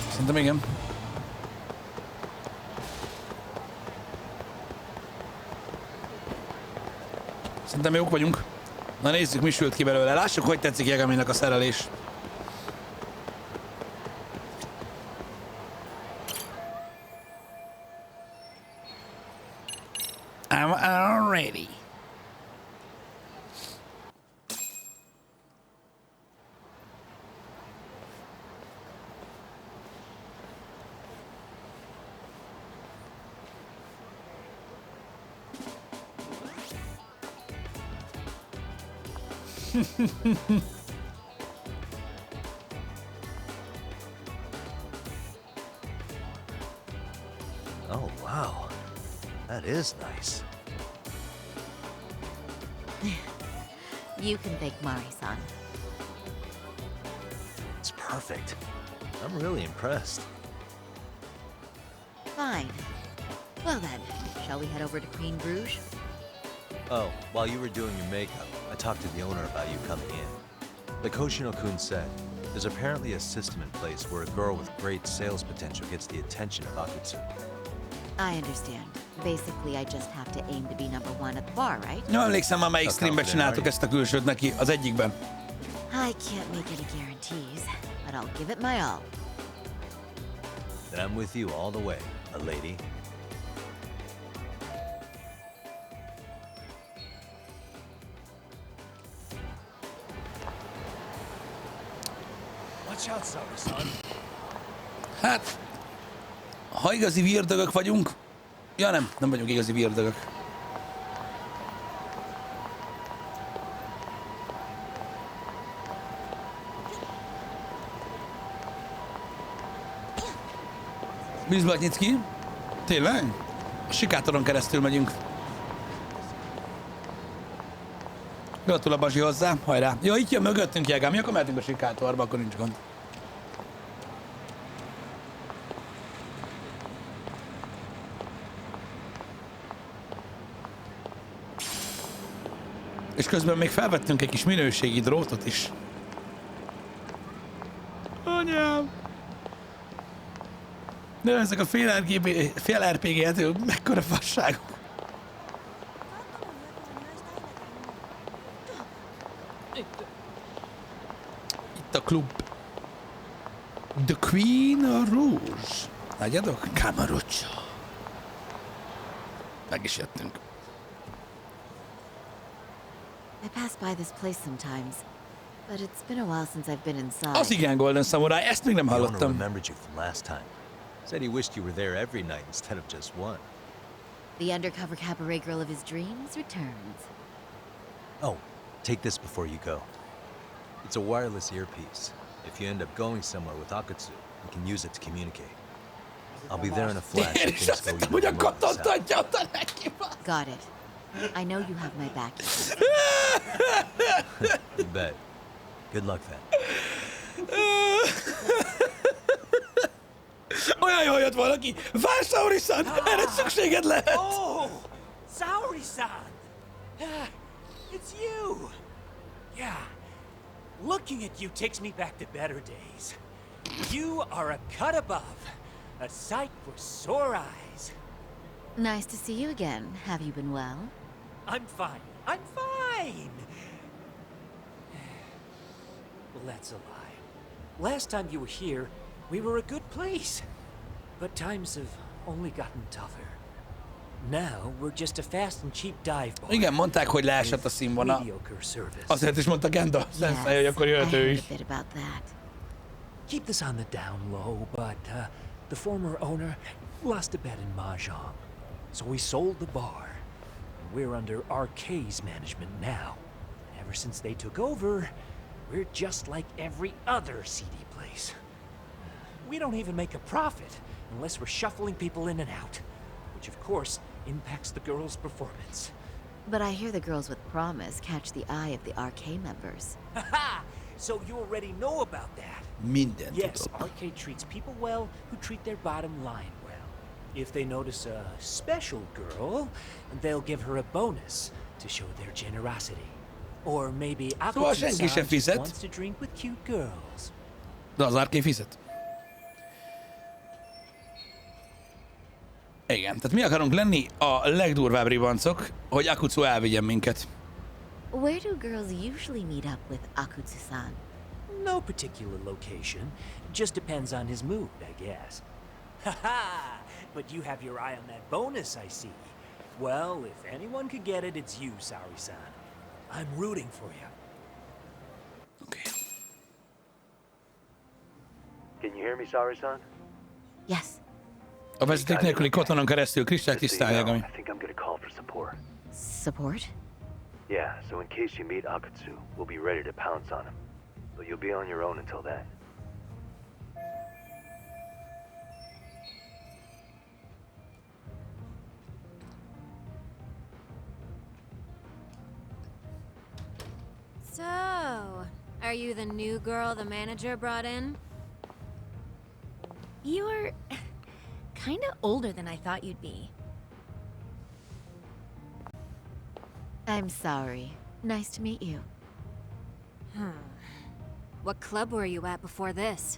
[SPEAKER 1] Szerintem igen. Szerintem jók vagyunk. Na nézzük, mi sült ki belőle. Lássuk, hogy tetszik Jegaminek a szerelés. I'm ready.
[SPEAKER 2] is nice.
[SPEAKER 3] You can thank Mari-san.
[SPEAKER 2] It's perfect. I'm really impressed.
[SPEAKER 3] Fine. Well then, shall we head over to Queen Bruges?
[SPEAKER 2] Oh, while you were doing your makeup, I talked to the owner about you coming in. Like Hoshino-kun said, there's apparently a system in place where a girl with great sales potential gets the attention of Akutsu.
[SPEAKER 3] I understand. Basically, I just have to aim to be number one at the bar, right?
[SPEAKER 1] Nem emlékszem már melyik streamben csináltuk ezt a külsőt neki, az egyikben.
[SPEAKER 3] I can't make any guarantees, but I'll give it my all.
[SPEAKER 2] Then I'm with you all the way, a lady.
[SPEAKER 5] Watch out, Saru-san.
[SPEAKER 1] Hát, ha igazi virdögök vagyunk... Ja nem vagyunk igazi virdögök. Bizbatnyicki? Tényleg? A sikátoron keresztül megyünk. Gratul a Bazsi hozzá, hajrá. Jó, itt jön mögöttünk Jegám, mi akkor mehetünk a sikátorba, akkor nincs gond. És közben még felvettünk egy kis minőségi drótot is. Anyám! De ezek a fél RPG-hetők, mekkora fasságok. Itt a klub. The Queen Rouge. Látjátok? Camaruccio. Meg is jöttünk.
[SPEAKER 3] I pass by this place sometimes, but it's been a while since I've been inside.
[SPEAKER 1] Az igen, Golden Samurai, ezt még nem
[SPEAKER 2] The owner
[SPEAKER 1] hallottam.
[SPEAKER 2] remembered you from last time. Said he wished you were there every night instead of just one.
[SPEAKER 3] The undercover cabaret girl of his dreams returns.
[SPEAKER 2] Oh, take this before you go. It's a wireless earpiece. If you end up going somewhere with Akutsu, you can use it to communicate. I'll be there in a flash
[SPEAKER 1] Én
[SPEAKER 2] if
[SPEAKER 1] is
[SPEAKER 2] things
[SPEAKER 1] azt
[SPEAKER 2] go
[SPEAKER 1] hittem,
[SPEAKER 2] even
[SPEAKER 1] hogy a
[SPEAKER 2] remotely
[SPEAKER 1] katonta
[SPEAKER 2] south.
[SPEAKER 1] adja oda neki.
[SPEAKER 3] Got it. I know you have my back.
[SPEAKER 2] You bet. Good luck then.
[SPEAKER 1] Olyan jól jött valaki. Várj, Sauri-san, erre szükséged lehet.
[SPEAKER 10] Oh, Saori-san! It's you! Yeah, looking at you takes me back to better days. You are a cut above, a sight for sore eyes.
[SPEAKER 3] Nice to see you again. Have you been well?
[SPEAKER 10] I'm fine. I'm fine! Well, that's a lie. Last time you were here, we were a good place. But times have only gotten tougher. Now, we're just a fast and cheap dive bar.
[SPEAKER 1] Igen, mondták, hogy leesett a színvonal.
[SPEAKER 10] Mediocre service.
[SPEAKER 1] Azért is mondta Genda Sensei, hogy akkor
[SPEAKER 3] I
[SPEAKER 1] jöhet ő
[SPEAKER 3] heard
[SPEAKER 1] is.
[SPEAKER 3] a bit about that.
[SPEAKER 10] Keep this on the down low, but the former owner lost a bet in Mahjong. So we sold the bar. We're under RK's management now. Ever since they took over, we're just like every other seedy place. We don't even make a profit unless we're shuffling people in and out, which of course impacts the girls' performance.
[SPEAKER 3] But I hear the girls with promise catch the eye of the RK members.
[SPEAKER 10] Haha! So you already know about that.
[SPEAKER 1] Mindent
[SPEAKER 10] Yes,
[SPEAKER 1] tudom.
[SPEAKER 10] Arcade treats people well who treat their bottom line well. If they notice a special girl, they'll give her a bonus to show their generosity. Or maybe
[SPEAKER 1] Szóval senki sem
[SPEAKER 10] Akutsu-san just
[SPEAKER 1] fizet.
[SPEAKER 10] wants to drink with cute girls.
[SPEAKER 1] De az Arké fizet. Igen, tehát mi akarunk lenni a legdurvább ribancok, hogy Akutsu elvigyen minket.
[SPEAKER 3] Where do girls usually meet up with Akutsu-san?
[SPEAKER 10] No particular location, just depends on his mood, I guess. Haha! But you have your eye on that bonus, I see. Well, if anyone could get it, it's you, Saori-san. I'm rooting for you.
[SPEAKER 1] Oké.
[SPEAKER 11] Can you hear me, Saori-san?
[SPEAKER 3] Yes.
[SPEAKER 1] A vezeték nélküli katonon keresztül kristály
[SPEAKER 11] Just so you
[SPEAKER 1] tisztálják,
[SPEAKER 11] know,
[SPEAKER 1] ami.
[SPEAKER 11] I think I'm gonna call for support.
[SPEAKER 3] Support?
[SPEAKER 11] Yeah, so in case you meet Akutsu, we'll be ready to pounce on him. But you'll be on your own until then.
[SPEAKER 12] So, are you the new girl the manager brought in?
[SPEAKER 13] You're kinda older than I thought you'd be.
[SPEAKER 3] I'm sorry. Nice to meet you.
[SPEAKER 12] What club were you at before this?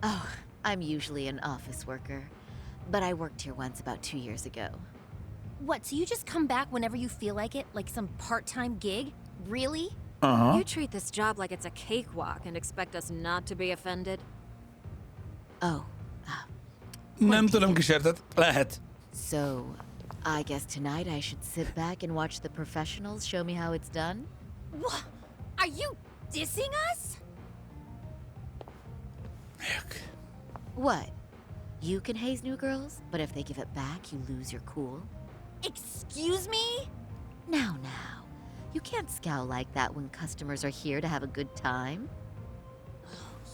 [SPEAKER 3] Oh, I'm usually an office worker, but I worked here once about 2 years ago.
[SPEAKER 13] What, so you just come back whenever you feel like it? Like some part-time gig? Really?
[SPEAKER 12] You treat this job like it's a cakewalk and expect us not to be offended?
[SPEAKER 3] Oh.
[SPEAKER 1] Nem tudom, kísértet. Lehet.
[SPEAKER 3] So, I guess tonight I should sit back and watch the professionals show me how it's done?
[SPEAKER 13] What? Are you dissing us?
[SPEAKER 3] What? You can haze new girls, but if they give it back, you lose your cool?
[SPEAKER 13] Excuse me?
[SPEAKER 3] Now. You can't scowl like that when customers are here to have a good time.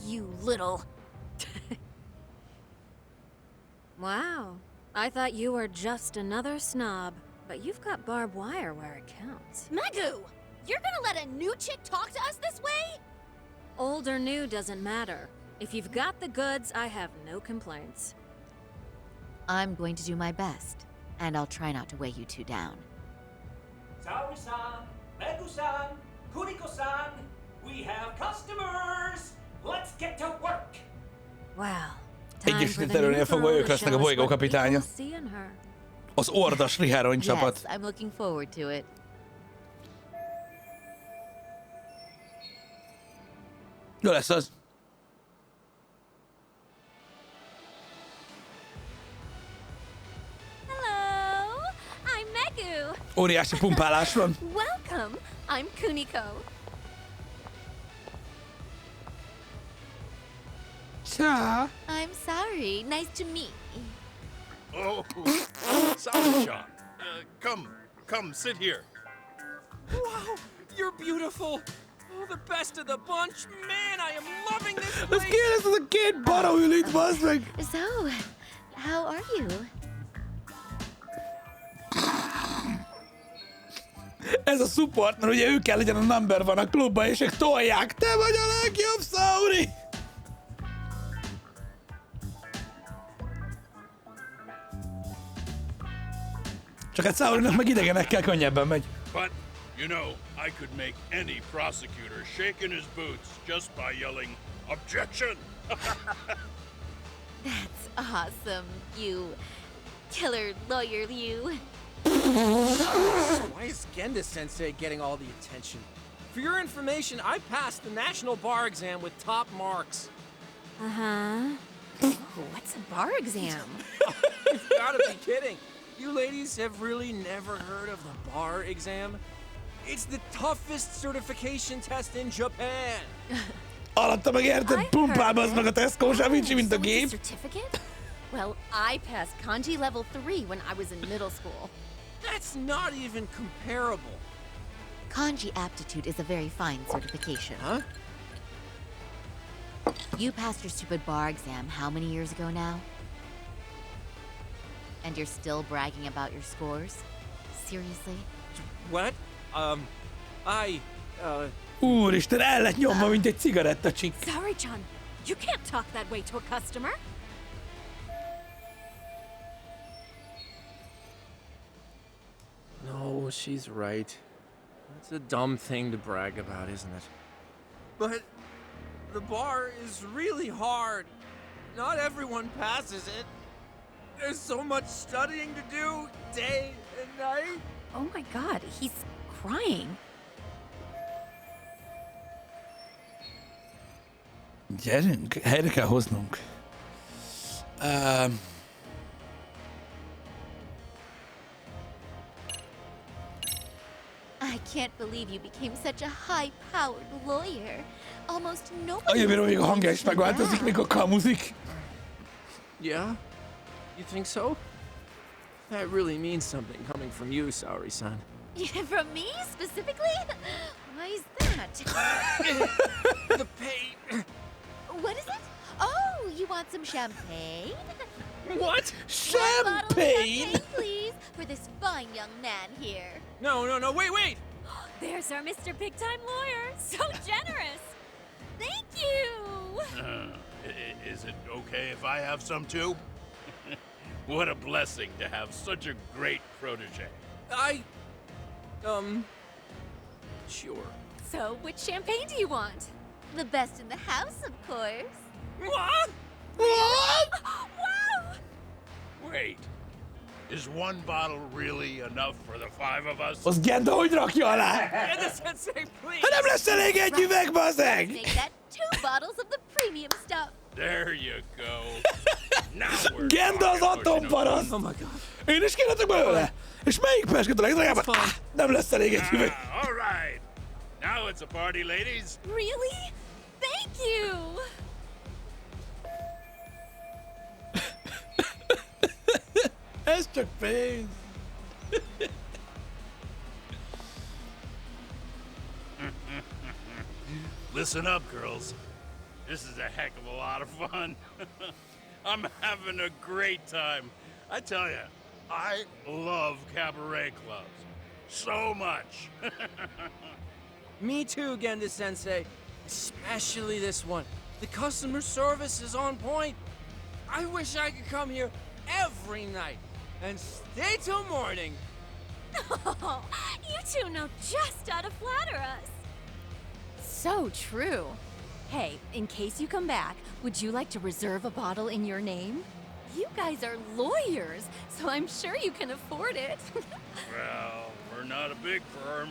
[SPEAKER 13] You little...
[SPEAKER 12] Wow. I thought you were just another snob, but you've got barbed wire where it counts.
[SPEAKER 13] Megu! You're gonna let a new chick talk to us this way?
[SPEAKER 12] Old or new doesn't matter. If you've got the goods, I have no complaints.
[SPEAKER 3] I'm going to do my best, and I'll try not to weigh you two down.
[SPEAKER 10] Saori-san, Megu-san, Kuriko-san, we have customers! Let's get to work!
[SPEAKER 12] Well,
[SPEAKER 1] Egyesült terülnél fogva ők lesznek a bolygó kapitánya. Az ordas Riháron csapat.
[SPEAKER 3] Yes, I'm looking forward to it.
[SPEAKER 1] Jó lesz az.
[SPEAKER 13] Hello, I'm Megu.
[SPEAKER 1] Óriási pumpálás van.
[SPEAKER 13] Welcome, I'm Kuniko.
[SPEAKER 1] Ciao.
[SPEAKER 3] I'm sorry. Nice to meet.
[SPEAKER 8] Oh, Saori-chan. Come, sit here.
[SPEAKER 7] Wow, you're beautiful. Oh, the best of the bunch. Man, I am loving this
[SPEAKER 1] Ez
[SPEAKER 7] place.
[SPEAKER 1] kérdez, ez a két barom ül itt, bazd meg.
[SPEAKER 3] So, how are you?
[SPEAKER 1] Ez a support, mert ugye ő kell legyen a number van a klubban, és ők tolják. Te vagy a legjobb, Saori! Csak hát Saorinak meg idegenekkel könnyebben megy.
[SPEAKER 8] But, you know, I could make any prosecutor shake in his boots just by yelling, "Objection!"
[SPEAKER 3] That's awesome, you killer lawyer, you.
[SPEAKER 7] Why is Genda-sensei getting all the attention? For your information, I passed the national bar exam with top marks.
[SPEAKER 13] What's a bar exam?
[SPEAKER 7] You've gotta be kidding. You ladies have really never heard of the bar exam? It's the toughest certification test in Japan.
[SPEAKER 1] Alatta meg érted, pumpál bazd meg a Tesco, Savici, mint a
[SPEAKER 13] So it's a
[SPEAKER 1] gép.
[SPEAKER 13] certificate? Well, I passed kanji level 3 when I was in middle school.
[SPEAKER 7] That's not even comparable.
[SPEAKER 3] Kanji aptitude is a very fine certification.
[SPEAKER 7] Huh?
[SPEAKER 3] You passed your stupid bar exam how many years ago now? And you're still bragging about your scores? Seriously?
[SPEAKER 7] What?
[SPEAKER 1] Úristen, el lett nyomva, mint egy cigarettacsik.
[SPEAKER 12] Sorry, John. You can't talk that way to a customer.
[SPEAKER 7] No, she's right. It's a dumb thing to brag about, isn't it? But the bar is really hard. Not everyone passes it. There's so much studying to do, day and night.
[SPEAKER 13] Oh my god, he's crying.
[SPEAKER 1] Gyerünk, helyre kell hoznunk.
[SPEAKER 3] I can't believe you became such a high-powered lawyer. Almost nobody...
[SPEAKER 1] A jövőre még a hangja is megváltozik, mikor kamuzik.
[SPEAKER 7] Yeah? You think so? That really means something coming from you, Saori-san.
[SPEAKER 3] Yeah, from me, specifically? Why is that?
[SPEAKER 7] The pain.
[SPEAKER 3] What is it? Oh, you want some champagne?
[SPEAKER 7] What?
[SPEAKER 3] One bottle of
[SPEAKER 1] Champagne?
[SPEAKER 3] champagne, please, for this fine young man here.
[SPEAKER 7] No, wait!
[SPEAKER 12] There's our Mr. Big Time Lawyer. So generous. Thank you.
[SPEAKER 8] Is it okay if I have some too? What a blessing to have such a great protege.
[SPEAKER 7] Sure.
[SPEAKER 12] So, which champagne do you want?
[SPEAKER 13] The best in the house, of course.
[SPEAKER 7] What?
[SPEAKER 1] What?
[SPEAKER 12] Wow!
[SPEAKER 8] Wait, is one bottle really enough for the 5 of us?
[SPEAKER 1] Az Genda hogy rakja alá?
[SPEAKER 7] Genda Sensei, please!
[SPEAKER 1] Hát nem lesz elég egy üveg, bazzeg!
[SPEAKER 13] Make that 2 bottles of the premium stuff.
[SPEAKER 8] There you go. Now we're
[SPEAKER 1] Genda az
[SPEAKER 8] talking.
[SPEAKER 1] atomparaszt!
[SPEAKER 7] Oh my god.
[SPEAKER 1] Én is kérhetek belőle! És melyik pesket a legdrágábbat? Nem lesz elég egy üveg.
[SPEAKER 8] All right. Now it's a party, ladies.
[SPEAKER 12] Really? Thank you!
[SPEAKER 1] Ez csak pénz.
[SPEAKER 8] Listen up, girls. This is a heck of a lot of fun. I'm having a great time. I tell you, I love cabaret clubs so much.
[SPEAKER 7] Me too, Genda Sensei. Especially this one. The customer service is on point. I wish I could come here every night and stay till morning.
[SPEAKER 12] Oh, you two know just how to flatter us.
[SPEAKER 13] So true. Hey, in case you come back, would you like to reserve a bottle in your name? You guys are lawyers, so I'm sure you can afford it.
[SPEAKER 8] Well, we're not a big firm.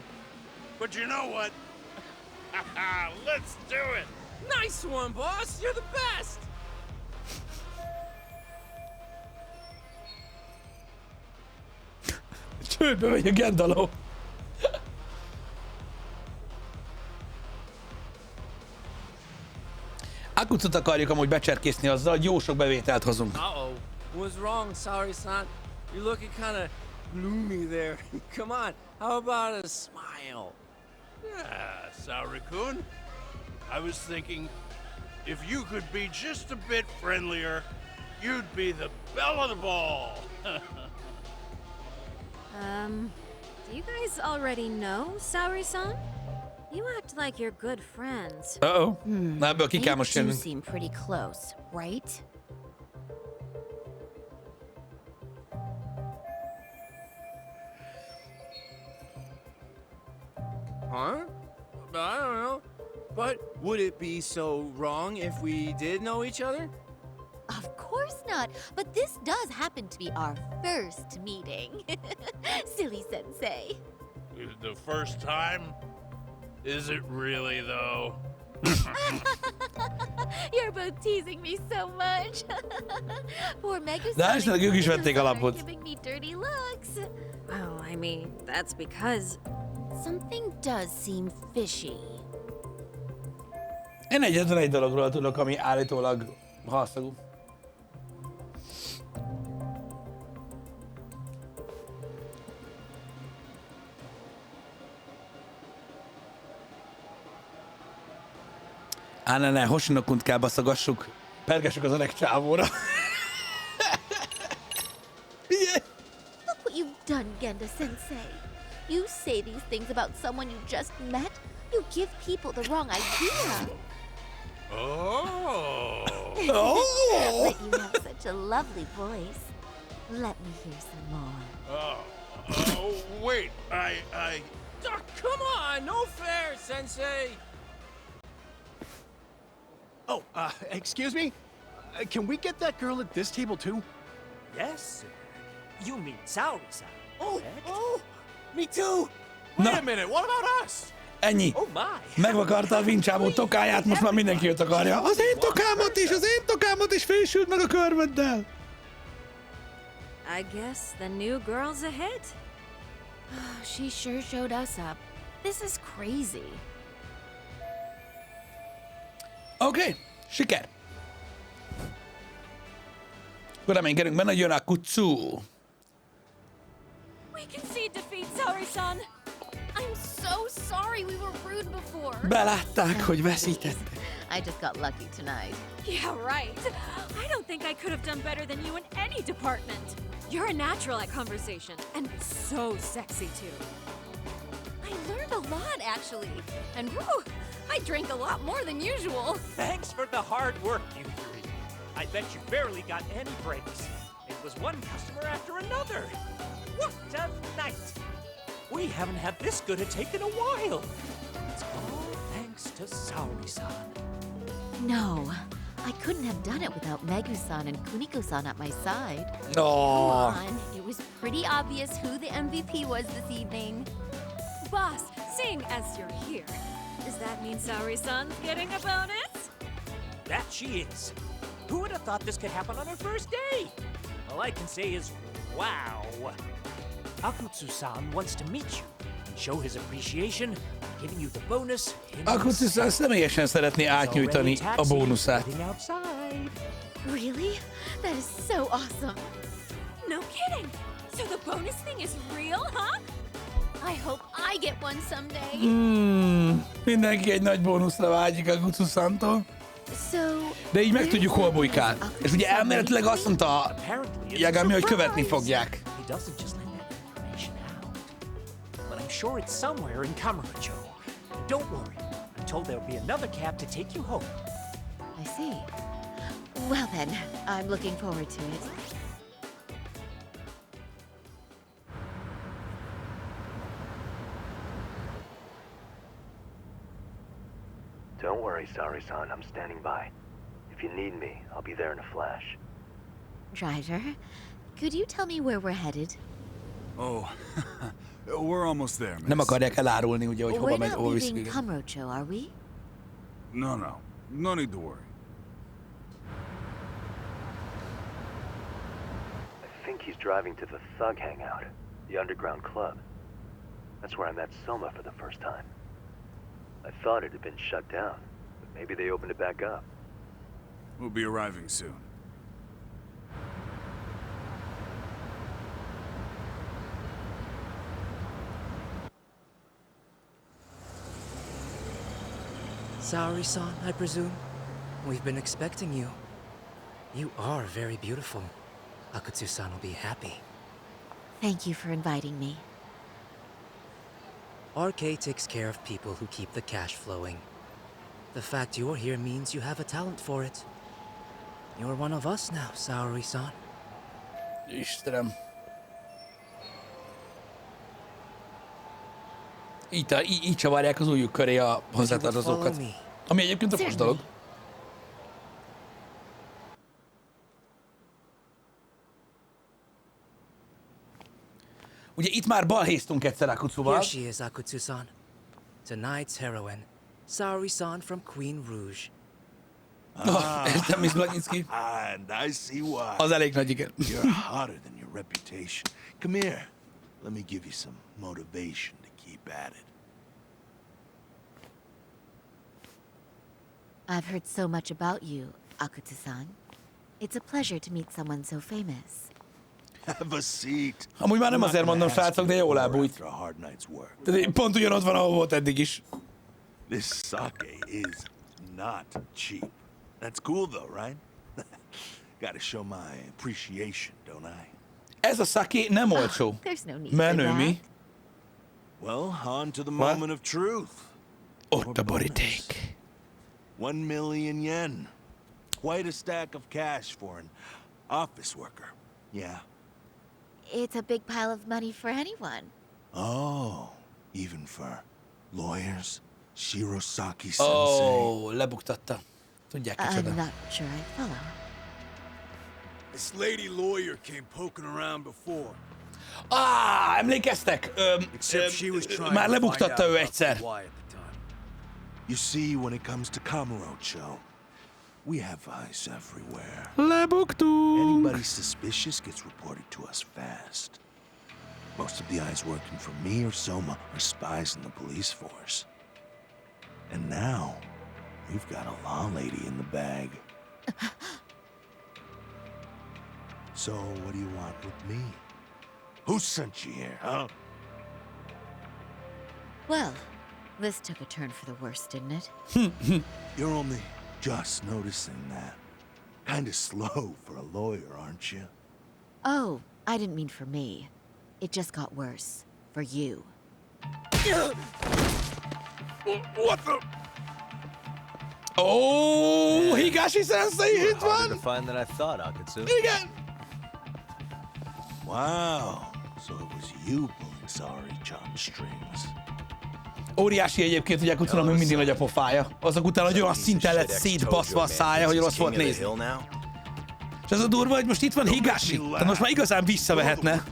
[SPEAKER 8] But you know what? Let's do it!
[SPEAKER 7] Nice one, boss! You're the best!
[SPEAKER 1] Csődbe megy a Gendaló. Akucot akarjuk amúgy becserkészni azzal, hogy jó sok bevételt hozunk.
[SPEAKER 7] Uh-oh. What's wrong, sorry-san? You're looking kind of gloomy there. Come on, how about a smile?
[SPEAKER 8] Yeah, Saori-kun. I was thinking, if you could be just a bit friendlier, you'd be the belle of the ball.
[SPEAKER 12] Do you guys already know Saori-san? You act like you're good friends.
[SPEAKER 1] Uh-oh. Na ebből ki kell most
[SPEAKER 13] You
[SPEAKER 1] jönnünk.
[SPEAKER 13] seem pretty close, right?
[SPEAKER 7] Huh? I don't know. But would it be so wrong if we did know each other?
[SPEAKER 13] Of course not, but this does happen to be our first meeting. Silly sensei.
[SPEAKER 8] The first time? Is it really, though?
[SPEAKER 13] You're both teasing me so much. Poor Megu
[SPEAKER 1] De esetleg ők is vették alapot.
[SPEAKER 13] giving me dirty looks.
[SPEAKER 12] Well, I mean, that's because...
[SPEAKER 13] Something does seem fishy.
[SPEAKER 1] Én egyetlen egy dologról tudok, ami állítólag halszagú. Ne, Hoshinokunt kell baszogassuk. Pergessük az öreg csávóra.
[SPEAKER 13] Look what you've done, Genda Sensei. You say these things about someone you just met. You give people the wrong idea.
[SPEAKER 8] Oh!
[SPEAKER 1] Oh!
[SPEAKER 13] But you have such a lovely voice. Let me hear some more.
[SPEAKER 8] Oh, wait, I...
[SPEAKER 7] Oh, come on, no fair, Sensei.
[SPEAKER 14] Oh, excuse me? Can we get that girl at this table too?
[SPEAKER 10] Yes. You mean Saori-san?
[SPEAKER 14] Oh, me too. Wait a minute, what about us?
[SPEAKER 1] Ennyi.
[SPEAKER 10] Oh my.
[SPEAKER 1] Megvakarta a vincsávó tokáját, most már mindenki őt akarja. Az én tokámat is fésült meg a körmöddel.
[SPEAKER 12] I guess the new girl's ahead.
[SPEAKER 13] She sure showed us up. This is crazy.
[SPEAKER 1] Oké, siker. Akkor reménykedünk benne, hogy jön a Kutsu.
[SPEAKER 12] We concede defeat, Saori-san.
[SPEAKER 13] I'm so sorry we were rude before.
[SPEAKER 1] Belátták, hogy veszítettek.
[SPEAKER 13] I just got lucky tonight.
[SPEAKER 12] Yeah, right. I don't think I could have done better than you in any department. You're a natural at conversation, and so sexy too.
[SPEAKER 13] I learned a lot, actually. And whew, I drank a lot more than usual.
[SPEAKER 10] Thanks for the hard work, you three. I bet you barely got any breaks. It was one customer after another. What a night! We haven't had this good a take in a while. It's all thanks to Saori-san.
[SPEAKER 3] No, I couldn't have done it without Megu-san and Kuniko-san at my side.
[SPEAKER 1] No.
[SPEAKER 13] Come on, it was pretty obvious who the MVP was this evening.
[SPEAKER 12] Boss, seeing as you're here, does that mean Saori-san's getting a bonus?
[SPEAKER 10] That she is. Who would have thought this could happen on her first day? All I can say is, wow. Akutsu-san wants to meet you and show his appreciation by giving you the bonus.
[SPEAKER 1] Akutsu-san személyesen szeretné átnyújtani a bónuszát.
[SPEAKER 13] Really? That is so awesome. No kidding. So the bonus thing is real, huh? I hope I get one someday.
[SPEAKER 1] Mindenki egy nagy bónuszra vágyik Akutsu-santól. De így megtudjuk, hol bujkál. És ugye elméletileg azt mondta Yagami, hogy követni fogják.
[SPEAKER 10] Sure it's somewhere in Kamurocho. Don't worry. I'm told there'll be another cab to take you home.
[SPEAKER 3] I see. Well then, I'm looking forward to it.
[SPEAKER 11] Don't worry, Saori-san. I'm standing by. If you need me, I'll be there in a flash.
[SPEAKER 3] Driver, could you tell me where we're headed?
[SPEAKER 15] Oh, we're almost there, miss.
[SPEAKER 1] Nem akarják elárulni, ugye, hogy hova megy, hova viszik.
[SPEAKER 3] We're not leaving Kamurocho, are we?
[SPEAKER 15] No. No need to worry.
[SPEAKER 11] I think he's driving to the Thug Hangout, the underground club. That's where I met Soma for the first time. I thought it had been shut down, but maybe they opened it back up.
[SPEAKER 15] We'll be arriving soon.
[SPEAKER 16] Saori-san, I presume? We've been expecting you. You are very beautiful. Akutsu-san will be happy.
[SPEAKER 3] Thank you for inviting me.
[SPEAKER 16] RK takes care of people who keep the cash flowing. The fact you're here means you have a talent for it. You're one of us now, Saori-san.
[SPEAKER 1] Istenem. Így csavarják az ujjuk köré a hozzátartozókat. Ami egyébként okos dolog. Ugye itt már balhéztunk egyszer Akutsuval.
[SPEAKER 16] Here she is, Akutsu-san. Tonight's heroine, Saori-san from Queen Rouge.
[SPEAKER 1] Értem, Miss Blaginski.
[SPEAKER 17] And I see why.
[SPEAKER 1] Az elég nagy, igen.
[SPEAKER 17] You're hotter than your reputation. Come here. Let me give you some motivation to keep at it.
[SPEAKER 3] I've heard so much about you, Akutsu-san. It's a pleasure to meet someone so famous.
[SPEAKER 17] Have a seat.
[SPEAKER 1] Amúgy már nem azért mondom, srácok, de jól elbújt. Pont ugyanott van, ahol volt eddig is.
[SPEAKER 17] This sake is not cheap. That's cool though, right? Gotta show my appreciation, don't I?
[SPEAKER 1] Ez a sake nem olcsó.
[SPEAKER 3] There's no need
[SPEAKER 1] Menő mi?
[SPEAKER 17] Well, on to the moment of truth.
[SPEAKER 1] Ott a boríték.
[SPEAKER 17] 1 million yen. Quite a stack of cash for an office worker. Yeah.
[SPEAKER 3] It's a big pile of money for anyone.
[SPEAKER 17] Oh, even for lawyers? Shirosaki-sensei?
[SPEAKER 1] Oh, lebuktatta. Tudják kicsoda.
[SPEAKER 3] I'm not sure I follow.
[SPEAKER 17] This lady lawyer came poking around before.
[SPEAKER 1] Emlékeztek? Már lebuktatta ő egyszer.
[SPEAKER 17] You see, when it comes to Kamurocho, we have eyes everywhere.
[SPEAKER 1] Lebuktunk.
[SPEAKER 17] Anybody suspicious gets reported to us fast. Most of the eyes working for me or Soma are spies in the police force. And now, we've got a law lady in the bag. So, what do you want with me? Who sent you here, huh?
[SPEAKER 3] Well, this took a turn for the worse, didn't it?
[SPEAKER 17] You're only just noticing that. Kinda slow for a lawyer, aren't you?
[SPEAKER 3] Oh, I didn't mean for me. It just got worse. For you.
[SPEAKER 15] What the?
[SPEAKER 1] Oh, Higashi Sensei itt
[SPEAKER 2] Harder
[SPEAKER 1] van!
[SPEAKER 2] to find than I thought, Akatsu.
[SPEAKER 1] Igen!
[SPEAKER 17] Wow. So it was you pulling Saori-chan strings.
[SPEAKER 1] Óriási egyébként, ugye utána még mindig nagy a pofája. Azok után, hogy olyan szinten lett szétbaszva a szája, hogy rossz volt nézni. És az a durva, hogy most itt van Higashi. Tehát most már igazán visszavehetne.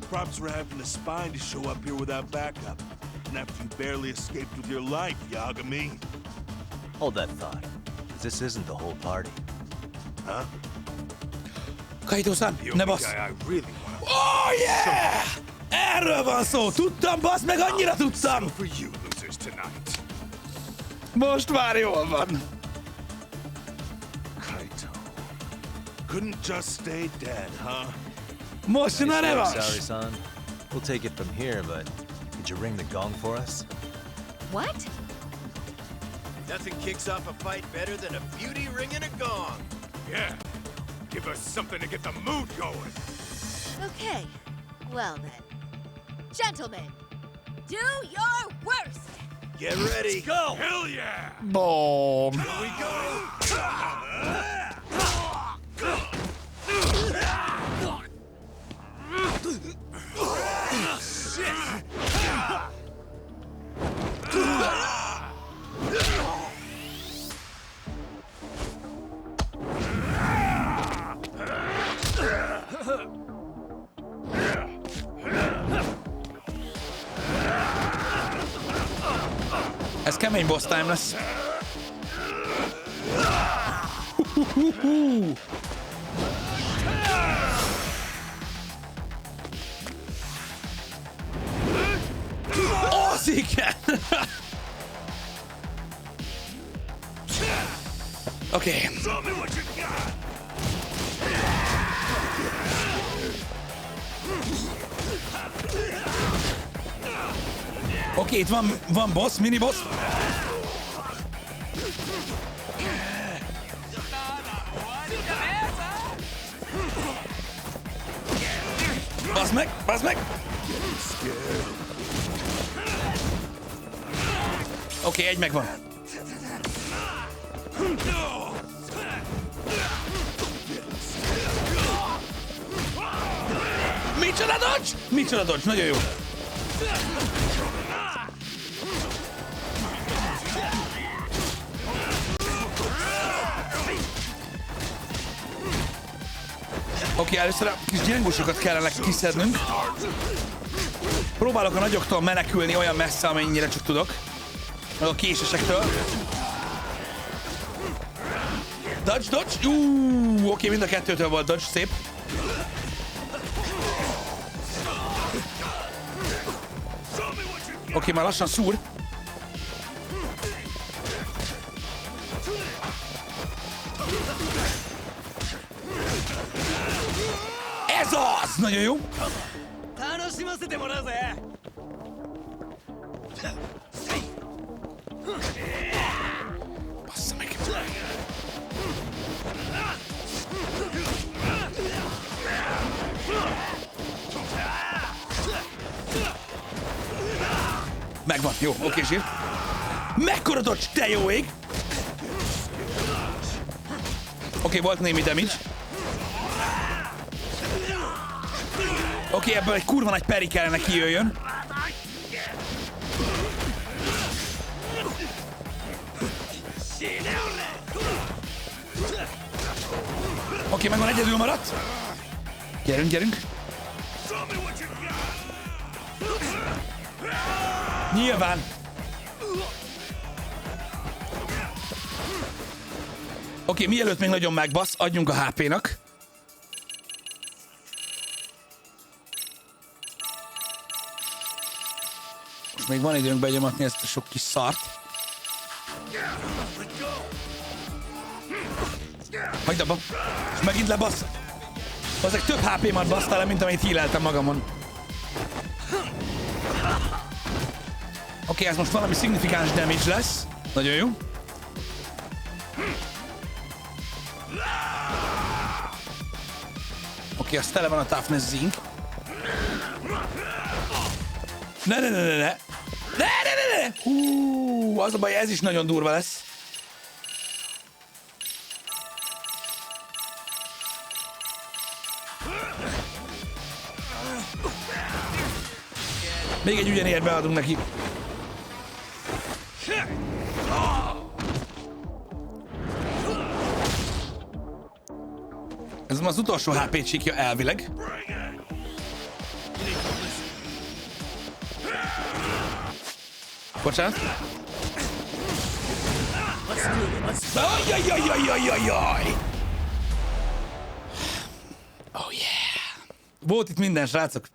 [SPEAKER 17] Props for having the spine to show up here without backup. And after you barely escaped with your life, Yagami.
[SPEAKER 2] Hold that thought. This isn't the whole party.
[SPEAKER 17] Huh?
[SPEAKER 1] Kaito-san, ne bassz! Oh yeah! Erről van szó! Tudtam, bassz meg, annyira tudtam! Most már jól van.
[SPEAKER 17] Kaito. Couldn't just stay dead, huh?
[SPEAKER 1] Most jön a revanш!
[SPEAKER 2] Saori-san. We'll take it from here, but could you ring the gong for us?
[SPEAKER 13] What?
[SPEAKER 6] Nothing kicks off a fight better than a beauty ringing a gong.
[SPEAKER 15] Yeah. Give us something to get the mood going.
[SPEAKER 13] Okay. Well then. Gentlemen, do your worst!
[SPEAKER 6] Get ready.
[SPEAKER 15] Let's go! Hell yeah!
[SPEAKER 1] Boom!
[SPEAKER 6] Here we go.
[SPEAKER 1] Ez kemény boss time lesz. Az igen! Oké. Oké, itt van boss, mini boss. Bazd meg! Oké, egy megvan. Micsoda dodge? Micsoda dodge, nagyon jó. Oké, először a kis gyengósokat kellene kiszednünk. Próbálok a nagyoktól menekülni olyan messze, amennyire csak tudok. A késesektől. Dodge. Oké, mind a kettőtől volt dodge, szép. Oké, már lassan szúr. Ez az! Nagyon jó. Bassza meg. Megvan, jó, oké, zsír. Mekkora dodge, te jó ég! Oké, volt némi damage. Oké, ebből egy kurva nagy peri kellene kijöjjön. Oké, megvan, egyedül maradt. Gyerünk. Nyilván. Oké, mielőtt még nagyon megbasz, adjunk a HP-nak. Most még van időnk begyomatni ezt a sok kis szart. Hagyd abba! És megint lebasz! Azek több HP-mat basztál le, mint amit healeltem magamon. Oké, ez most valami szignifikáns damage lesz. Nagyon jó. Oké, az tele van a toughness zinc. Ne. Hú, az a baj, ez is nagyon durva lesz. Még egy ugyanért beadunk neki. Ez már az utolsó HP csíkja elvileg. Bocsánat. Ajjajjajjajjajjaj! Oh yeah! Volt itt minden, srácok.